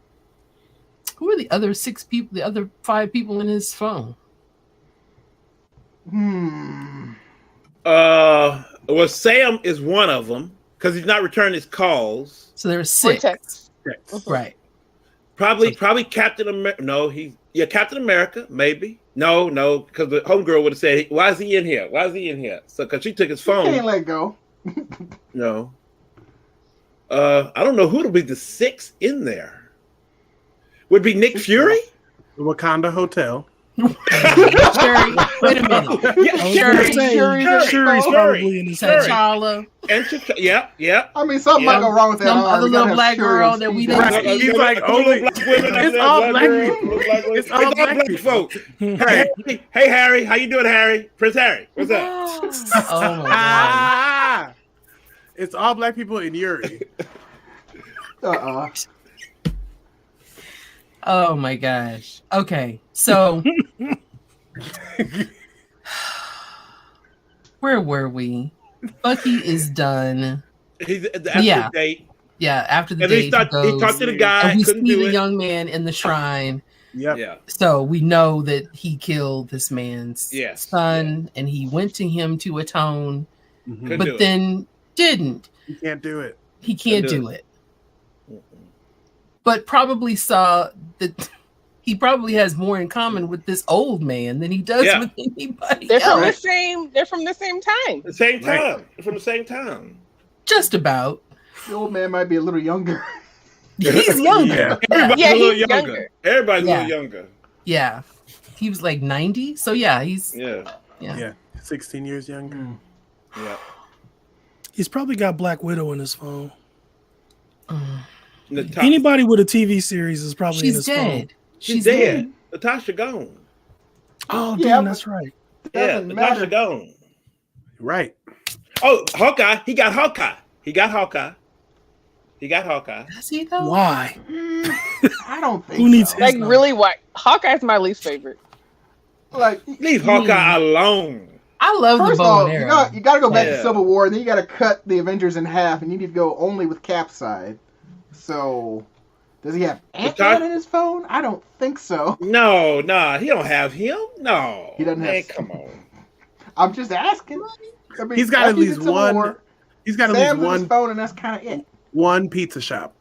Who are the other 6 people, the other 5 people in his phone? Well, Sam is one of them because he's not returning his calls. So there's 6. Vortex. Right. Probably Captain America. No, Captain America, maybe. No, because the homegirl would have said, "Why is he in here? Why is he in here?" So, because she took his phone. Can't let go. No. I don't know who to be the 6th in there. Would be Nick Fury? The Wakanda Hotel. Sherry, wait a minute. Yeah, Shuri, Shuri's probably in his phone. T'Challa, And yeah. I mean, something might go wrong with that. Some arm. other We gotta little have black Shuri girl on that we speed didn't dial. see. He's like, only it's all black people. It's all black people. folk. Hey, Harry, how you doing, Harry? Prince Harry, what's up? Oh my god. Ah, it's all black people in Yuri. Oh my gosh. Okay, so where were we? Bucky is done. He's after the date. Yeah, after the And then date, he talked to the guy. and we Couldn't see do the it. young man in the shrine. Yep. Yeah. So we know that he killed this man's Yes. son, and he went to him to atone, Mhm. Couldn't do but it. then didn't. You can't do it. He can't Couldn't do do it. But probably saw that he probably has more in common with this old man than he does Yeah. with anybody They're from else. the same. They're from the same time. The same time. Right. From the same time. Just about. The old man might be a little younger. He's younger. Yeah. Everybody's Yeah, a little he's younger. younger. Everybody's a Yeah. little younger. Yeah. He was like 90. So yeah, he's Yeah. Yeah. 16 years younger. Yeah. He's probably got Black Widow in his phone. Natasha, Anybody with a TV series is probably in she's his dead. phone. she's dead. Natasha gone. Oh, Yeah, damn, but- that's right. Yeah, Doesn't Natasha matter. gone. Right. Oh, Hawkeye. He got Hawkeye. He got Hawkeye. Does he though? Why? I don't think Who needs so. his Like number? really, white. Hawkeye's my least favorite. Like, Leave Hawkeye alone. I love the first of bow all, and you arrow. got to go back Yeah. to Civil War, and then you got to cut the Avengers in half, and you need to go only with Cap's side. So, Does he have Ant-Man in his phone? I don't think so. No, he don't have him. No, He doesn't have. Come on. I'm just asking. I mean, He's got at least one. He's got at least one his phone, and that's kind of it. One pizza shop.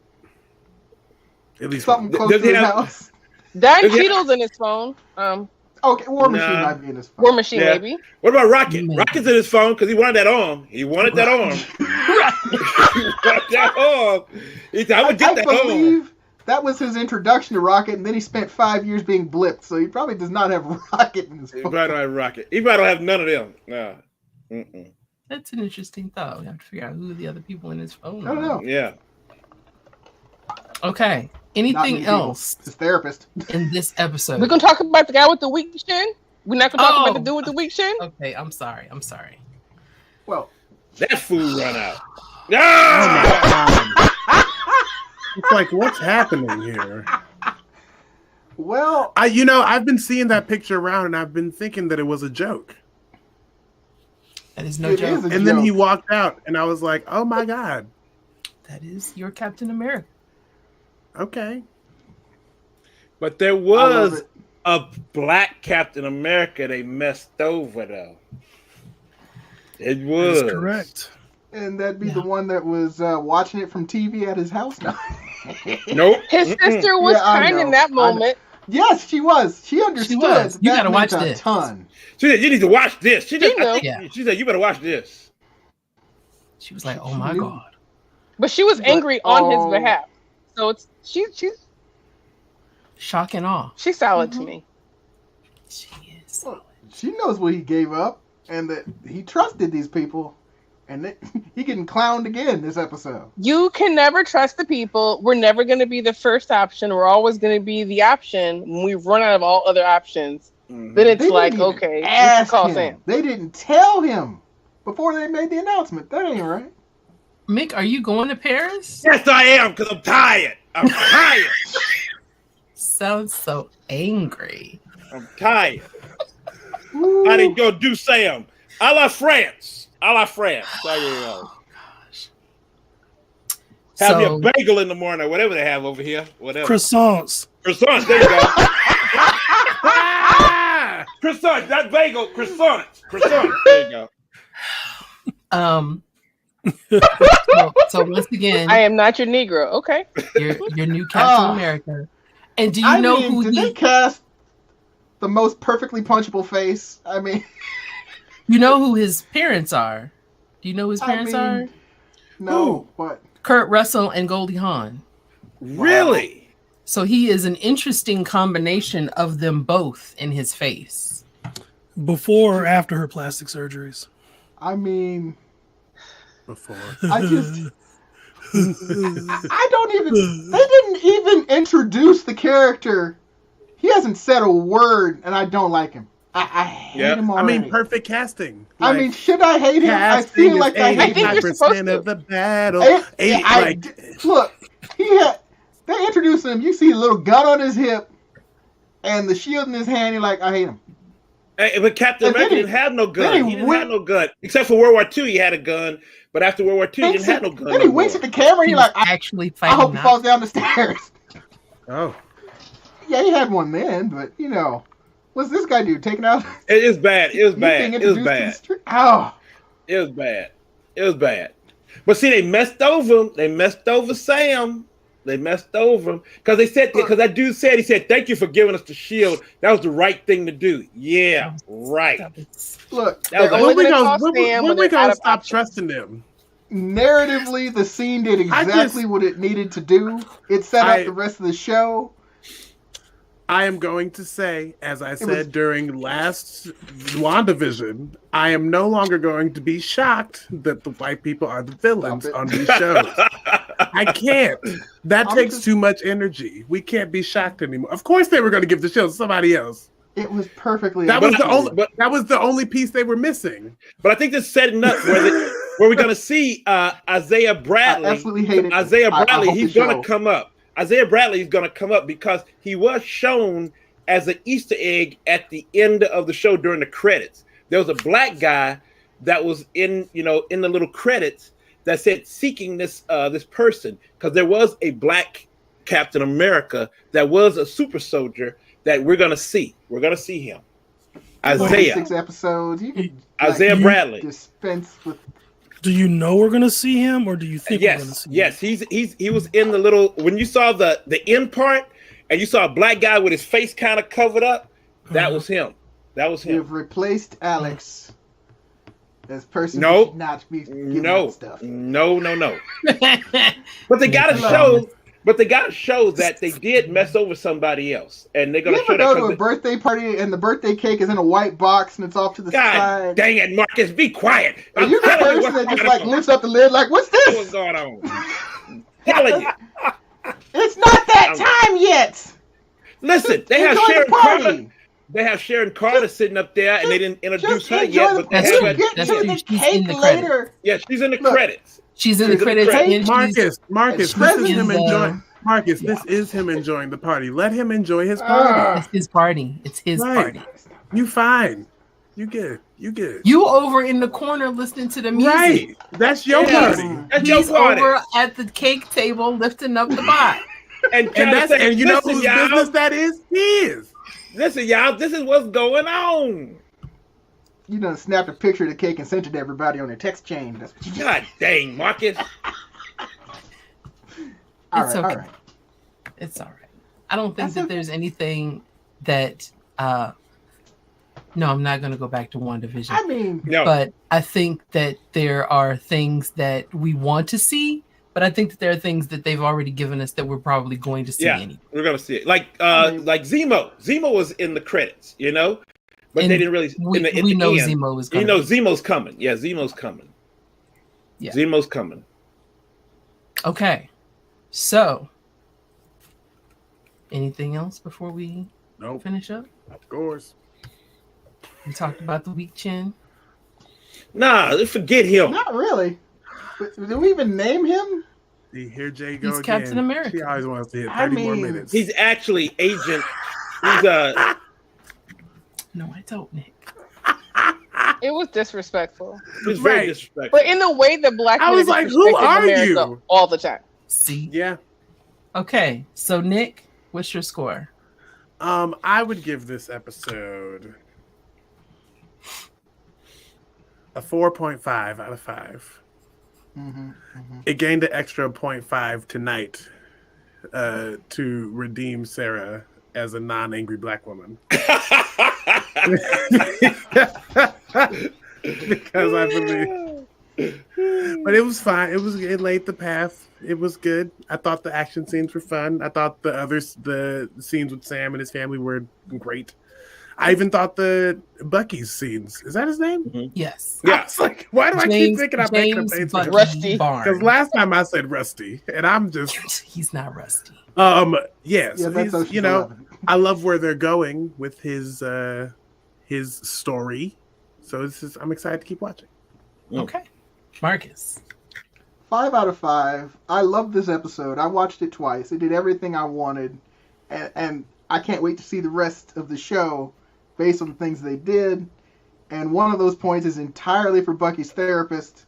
At least something one. close to his house. Don Cheadle's in his phone. Okay, War Machine might be in his phone. War Machine, maybe. What about Rocket? Rocket's in his phone because he wanted that arm. He wanted that arm. He wanted that arm. He said, I would get that arm. That was his introduction to Rocket, and then he spent 5 years being blipped, so he probably does not have Rocket in his phone. He probably don't have Rocket. He probably don't have none of them. No. Mm-mm. That's an interesting thought. We have to figure out who the other people in his phone are. I don't know. Yeah. Okay. Anything else? His therapist. In this episode? We're going to talk about the guy with the weak shin? We're not going to talk about the dude with the weak shin? Okay, I'm sorry. Well, that fool run out. Ah! It's like, what's happening here? Well, I've been seeing that picture around, and I've been thinking that it was a joke. That is no joke. And then he walked out, and I was like, oh my God. That is your Captain America. Okay. But there was a black Captain America they messed over, though. It was. That's correct. And that'd be the one that was watching it from TV at his house now. Nope. His sister was kind in that moment. Yes, she was. She understood. You gotta watch this. Ton. She said, you need to watch this. She said, you better watch this. She was like, oh my God. But she was angry on his behalf. So it's she's shock and awe. She's solid to me. She is solid. She knows what he gave up and that he trusted these people. And he getting clowned again this episode. You can never trust the people. We're never going to be the first option. We're always going to be the option when we run out of all other options. Mm-hmm. Then it's like, okay, we can call Sam. They didn't tell him before they made the announcement. That ain't right. Mick, are you going to Paris? Yes, I am, because I'm tired. I'm tired. Sounds so angry. I'm tired. I didn't go do Sam. A la France. A la France. So, Oh, gosh. Have me a bagel in the morning, or whatever they have over here. Whatever. Croissants. Croissants. There you go. Croissants. That bagel. Croissants. Croissants. There you go. So once again, I am not your Negro. Okay. Your new Captain America. And do you know who did they cast the most perfectly punchable face? I mean, you know who his parents are? Do you know who his parents are? No, what? Kurt Russell and Goldie Hawn. Really? So he is an interesting combination of them both in his face. Before or after her plastic surgeries? I mean, before. I don't even. They didn't even introduce the character. He hasn't said a word, and I don't like him. I hate him already. I mean, perfect casting. I mean, should I hate him? I feel like I hate him. 85% of the battle. Look, they introduced him. You see a little gun on his hip and the shield in his hand. You're like, I hate him. Hey, but Captain America didn't have no gun. He didn't have no gun. Except for World War II, he had a gun. But after World War II, he didn't have no gun. Then he winks at the camera and he's like, actually fighting. I hope he falls down the stairs. Oh. Yeah, he had one then, but, what's this guy do? Taking out? It is bad. It was bad. It was bad. Oh. It was bad. It was bad. But see, they messed over him. They messed over Sam. They messed over him. Because that dude said, thank you for giving us the shield. That was the right thing to do. Yeah, right. Look, when we going to stop trusting them? Narratively, the scene did exactly what it needed to do. It set up the rest of the show. I am going to say, as I said during last WandaVision, I am no longer going to be shocked that the white people are the villains on these shows. I can't. That takes too much energy. We can't be shocked anymore. Of course they were going to give the show to somebody else. It was perfectly. That was the only piece they were missing. But I think this setting up where we're going to see Isaiah Bradley. I absolutely hate it. Isaiah Bradley, he's going to come up. Isaiah Bradley is going to come up because he was shown as an Easter egg at the end of the show during the credits. There was a black guy that was in the little credits that said seeking this person, because there was a black Captain America that was a super soldier that we're gonna see. We're gonna see him. Isaiah. 6 episodes. You can, Isaiah Bradley. Dispense with. Do you know we're gonna see him, or do you think we're gonna see him? Yes, he was in the little, when you saw the end part and you saw a black guy with his face kind of covered up, that was him. That was him. You've replaced Alex as person who should not be giving out stuff. No. But they gotta show. But they got to show that they did mess over somebody else, and they're going to show that. You ever go to a birthday party and the birthday cake is in a white box and it's off to the side? Dang it, Marcus, be quiet! Are you the person that just like lifts up the lid like, "What's this? What's going on?" Telling you, it's not that time yet. Listen, they have Sharon Carter. They have Sharon Carter sitting up there, and they didn't introduce her yet. But that's they true. That's true. She's in the credits. Yeah, she's in the credits. She's in the credits. Marcus, this is him enjoying. Marcus, this is him enjoying the party. Let him enjoy his party. It's his party. It's his party. You fine. You good. You over in the corner listening to the music. Right. That's your party. That's He's your party. over at the cake table lifting up the box. and you know whose business that is? His. Listen, y'all, this is what's going on. You done snapped a picture of the cake and sent it to everybody on their text chain. That's what you God dang, Marcus. It's okay. It's all right. I don't think that there's anything that no, I'm not going to go back to WandaVision. I mean, no. But I think that there are things that we want to see, but I think that there are things that they've already given us that we're probably going to see anyway. We're going to see it. Like Zemo. Zemo was in the credits, you know? But they didn't really. We know Zemo is coming. You know, Zemo's coming. Yeah, Zemo's coming. Yeah. Zemo's coming. Okay. So, anything else before we finish up? Of course. We talked about the weak chin. Nah, forget him. Not really. Did we even name him? See, here Jay go He's again. Captain America. She always wants to hit 30 more minutes. He's actually Agent. No, I don't, Nick. It was disrespectful. It was very disrespectful. But in the way that black men was like, who are America you? all the time. See? Yeah. Okay, so Nick, what's your score? I would give this episode a 4.5 out of 5. It gained an extra 0.5 tonight to redeem Sarah as a non-angry black woman. Because I believe. But it was fine. It laid the path. It was good. I thought the action scenes were fun. I thought the scenes with Sam and his family were great. I even thought the Bucky's scenes. Is that his name? Mm-hmm. Yes. Yeah. I was like, why do I keep thinking I'm making a face for Rusty? Because last time I said Rusty, and I'm just he's not Rusty. Yes. Yeah, that's you know, I love where they're going with his story. So I'm excited to keep watching. Okay. Marcus. 5 out of 5. I love this episode. I watched it twice. It did everything I wanted. And I can't wait to see the rest of the show based on the things they did. And one of those points is entirely for Bucky's therapist,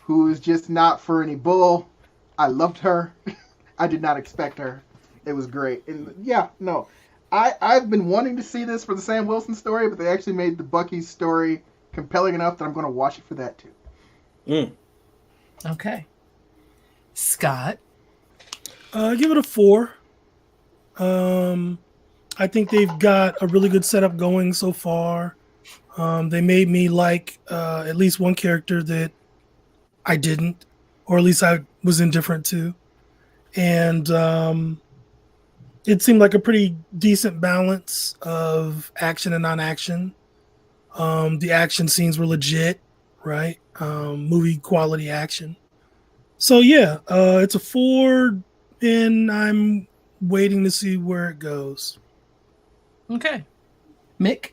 who is just not for any bull. I loved her. I did not expect her. It was great. And yeah, no. I've been wanting to see this for the Sam Wilson story, but they actually made the Bucky's story compelling enough that I'm going to watch it for that too. Okay. Scott. Give it a 4. I think they've got a really good setup going so far. They made me like at least one character that I didn't, or at least I was indifferent to. And it seemed like a pretty decent balance of action and non-action. The action scenes were legit, right? Movie quality action. So yeah, it's a 4, and I'm waiting to see where it goes. Okay. Mick?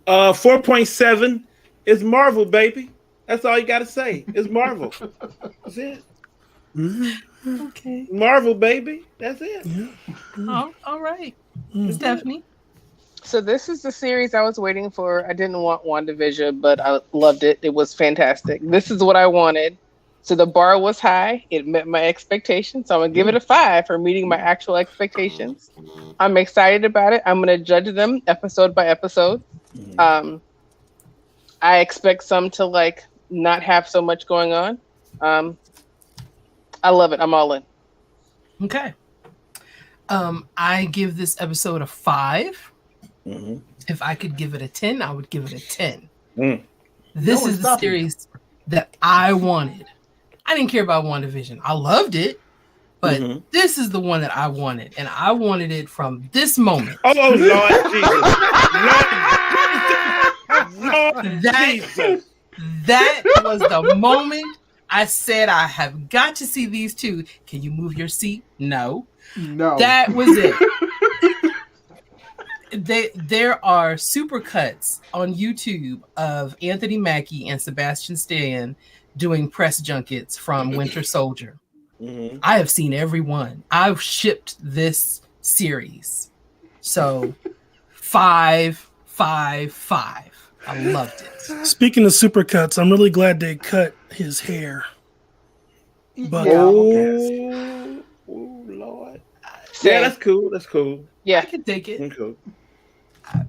4.7 is Marvel, baby. That's all you got to say. It's Marvel. That's it. Okay. Marvel, baby. That's it. Yeah. All right. Stephanie? So this is the series I was waiting for. I didn't want WandaVision, but I loved it. It was fantastic. This is what I wanted. So the bar was high. It met my expectations. So I'm gonna give it a 5 for meeting my actual expectations. I'm excited about it. I'm gonna judge them episode by episode. I expect some to like not have so much going on. I love it. I'm all in. Okay. I give this episode a 5. If I could give it a 10, I would give it a 10. This is the series that I wanted. I didn't care about WandaVision. I loved it, but this is the one that I wanted, and I wanted it from this moment. Oh Lord Jesus! That was the moment I said I have got to see these two. Can you move your seat? No. That was it. There are supercuts on YouTube of Anthony Mackie and Sebastian Stan doing press junkets from Winter Soldier. I have seen every one. I've shipped this series. So 5, 5, 5. I loved it. Speaking of supercuts, I'm really glad they cut his hair. But oh Lord. Yeah, that's cool. That's cool. Yeah, I can take it. That's cool.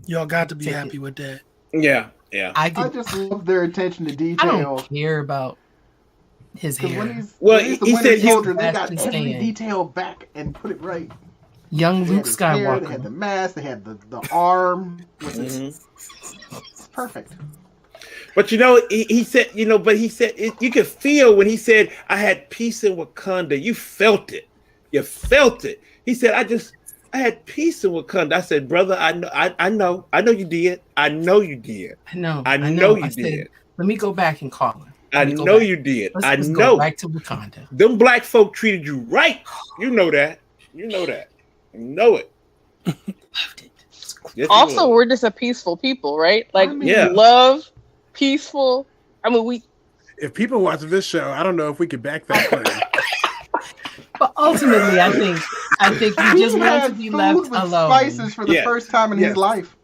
Y'all got to be happy with that. Yeah. I just love their attention to detail. I don't care about his hair. He said Soldier, they got every detail back and put it right. Young Luke Skywalker. They had the mask. They had the arm. It's perfect. But he said, you could feel when he said, "I had peace in Wakanda." You felt it. You felt it. He said, I had peace in Wakanda. I said, brother, I know you did. I know you did. I know you did. Said, let me go back and call him. I know you did. Let's go back to Wakanda. Them black folk treated you right. You know that. You know it. Loved it. Yes, also, we're just a peaceful people, right? Like, love, peaceful. I mean, if people watch this show, I don't know if we could back that claim. But ultimately, I think we just want to be left alone. Spices for the first time in his life.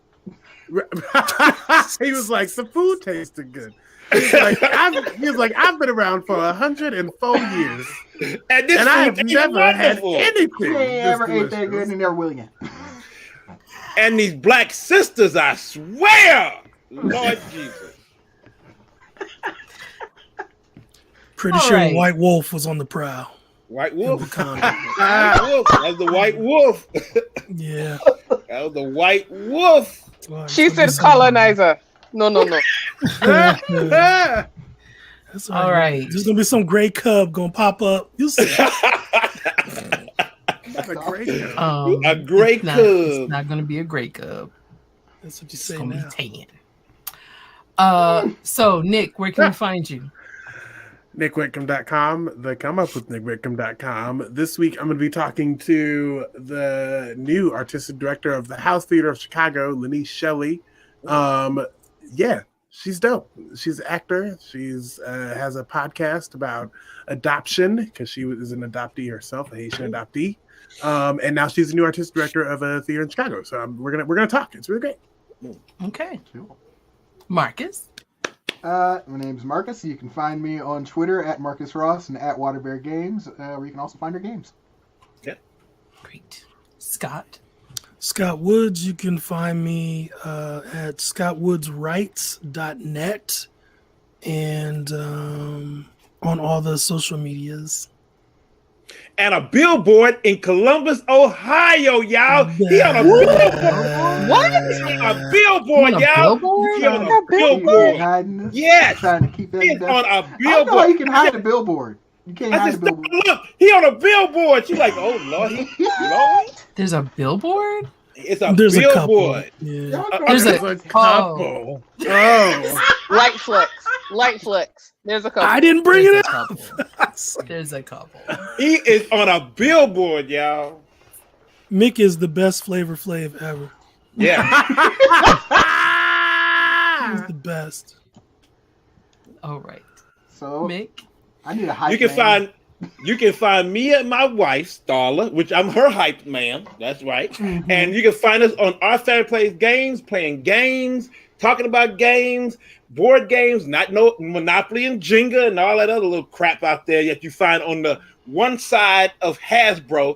He was like, the food tasted good. He was like, I've been around for 104 years, and I have never had anything. He never ate that good, and he never will again. And these black sisters, I swear, Lord Jesus. Pretty sure White Wolf was on the prowl. White Wolf. That's the White Wolf. Yeah. That was the White Wolf. She said colonizer. No. That's all right. There's gonna be some gray cub gonna pop up. You see. A gray cub. A gray cub. It's not gonna be a gray cub. That's what you say now. Be tan. So Nick, where can we find you? NickWhitcomb.com, the Come Up with NickWhitcomb.com. This week, I'm going to be talking to the new artistic director of the House Theater of Chicago, Lanice Shelley. Yeah, she's dope. She's an actor. She's has a podcast about adoption because she is an adoptee herself, a Haitian adoptee. And now she's the new artistic director of a theater in Chicago. So we're gonna talk. It's really great. Okay, Marcus. My name's Marcus. You can find me on Twitter at Marcus Ross and at Waterbear Games, where you can also find our games. Yeah. Great. Scott Woods. You can find me at scottwoodsrights.net and on all the social medias. And a billboard in Columbus, Ohio, y'all. He on a billboard. What? A billboard, y'all. He on a billboard. Yes. Trying to keep that He's on a I billboard. know you can hide a billboard. You can't hide a billboard. Look, he on a billboard. She's like, oh Lord, Lord. There's a billboard? It's a There's billboard. A couple. Yeah. There's a couple. Oh. Light flex. There's a couple. I didn't bring it up. There's a couple. He is on a billboard, y'all. Mick is the best Flavor Flav ever. Yeah. He's the best. All right. So Mick, I need a hype. You can find me and my wife, Starla, which I'm her hype man. That's right. Mm-hmm. And you can find us on Our Family Plays Games, playing games, talking about games, board games, not no Monopoly and Jenga and all that other little crap out there that you find on the one side of Hasbro.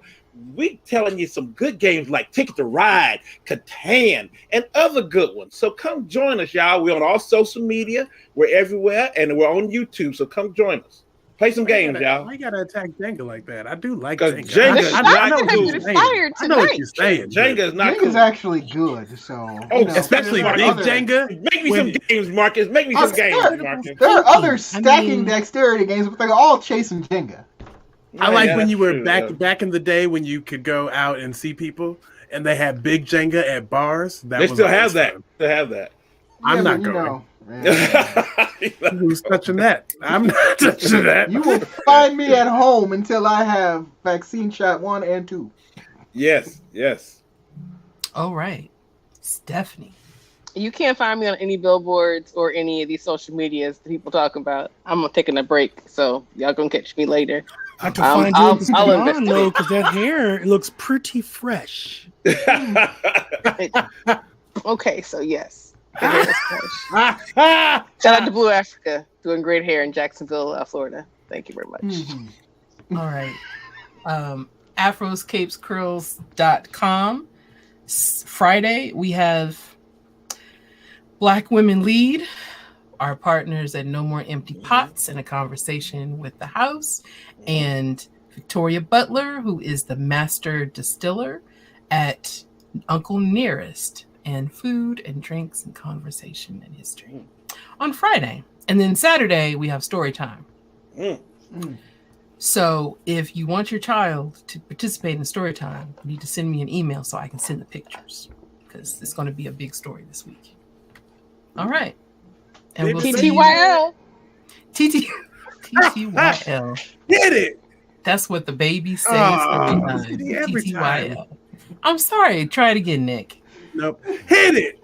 We telling you some good games like Ticket to Ride, Catan, and other good ones. So come join us, y'all. We're on all social media. We're everywhere, and we're on YouTube. So come join us. Play some games, y'all. Why you gotta attack Jenga like that? I do like Jenga. Jenga. I know what you're saying. Jenga is not cool. Jenga's actually good. So especially big Jenga. Make me some games, Marcus. Make me some games, Marcus. There are other stacking dexterity games, but they're all chasing Jenga. I like when you were back in the day when you could go out and see people and they had big Jenga at bars. They still have that. They have that. I'm not going. Who's touching that? I'm not touching that. You will find me at home until I have vaccine shot 1 and 2. Yes. All right, Stephanie. You can't find me on any billboards or any of these social medias that people talk about. I'm taking a break, so y'all gonna catch me later. I can find you in salon though, because that hair looks pretty fresh. Okay, so yes. Shout out to Blue Africa, doing great hair in Jacksonville, Florida. Thank you very much. Mm-hmm. All right. Afroscapescurls.com. Friday, we have Black Women Lead, our partners at No More Empty Pots, in a conversation with the house, and Victoria Butler, who is the master distiller at Uncle Nearest, and food and drinks and conversation and history on Friday. And then Saturday, we have story time. So if you want your child to participate in story time, you need to send me an email so I can send the pictures, because it's going to be a big story this week. All right. And we'll TTYL. TTYL. Get it. That's what the baby says every time. TTYL. I'm sorry. Try it again, Nick. Nope. Hit it.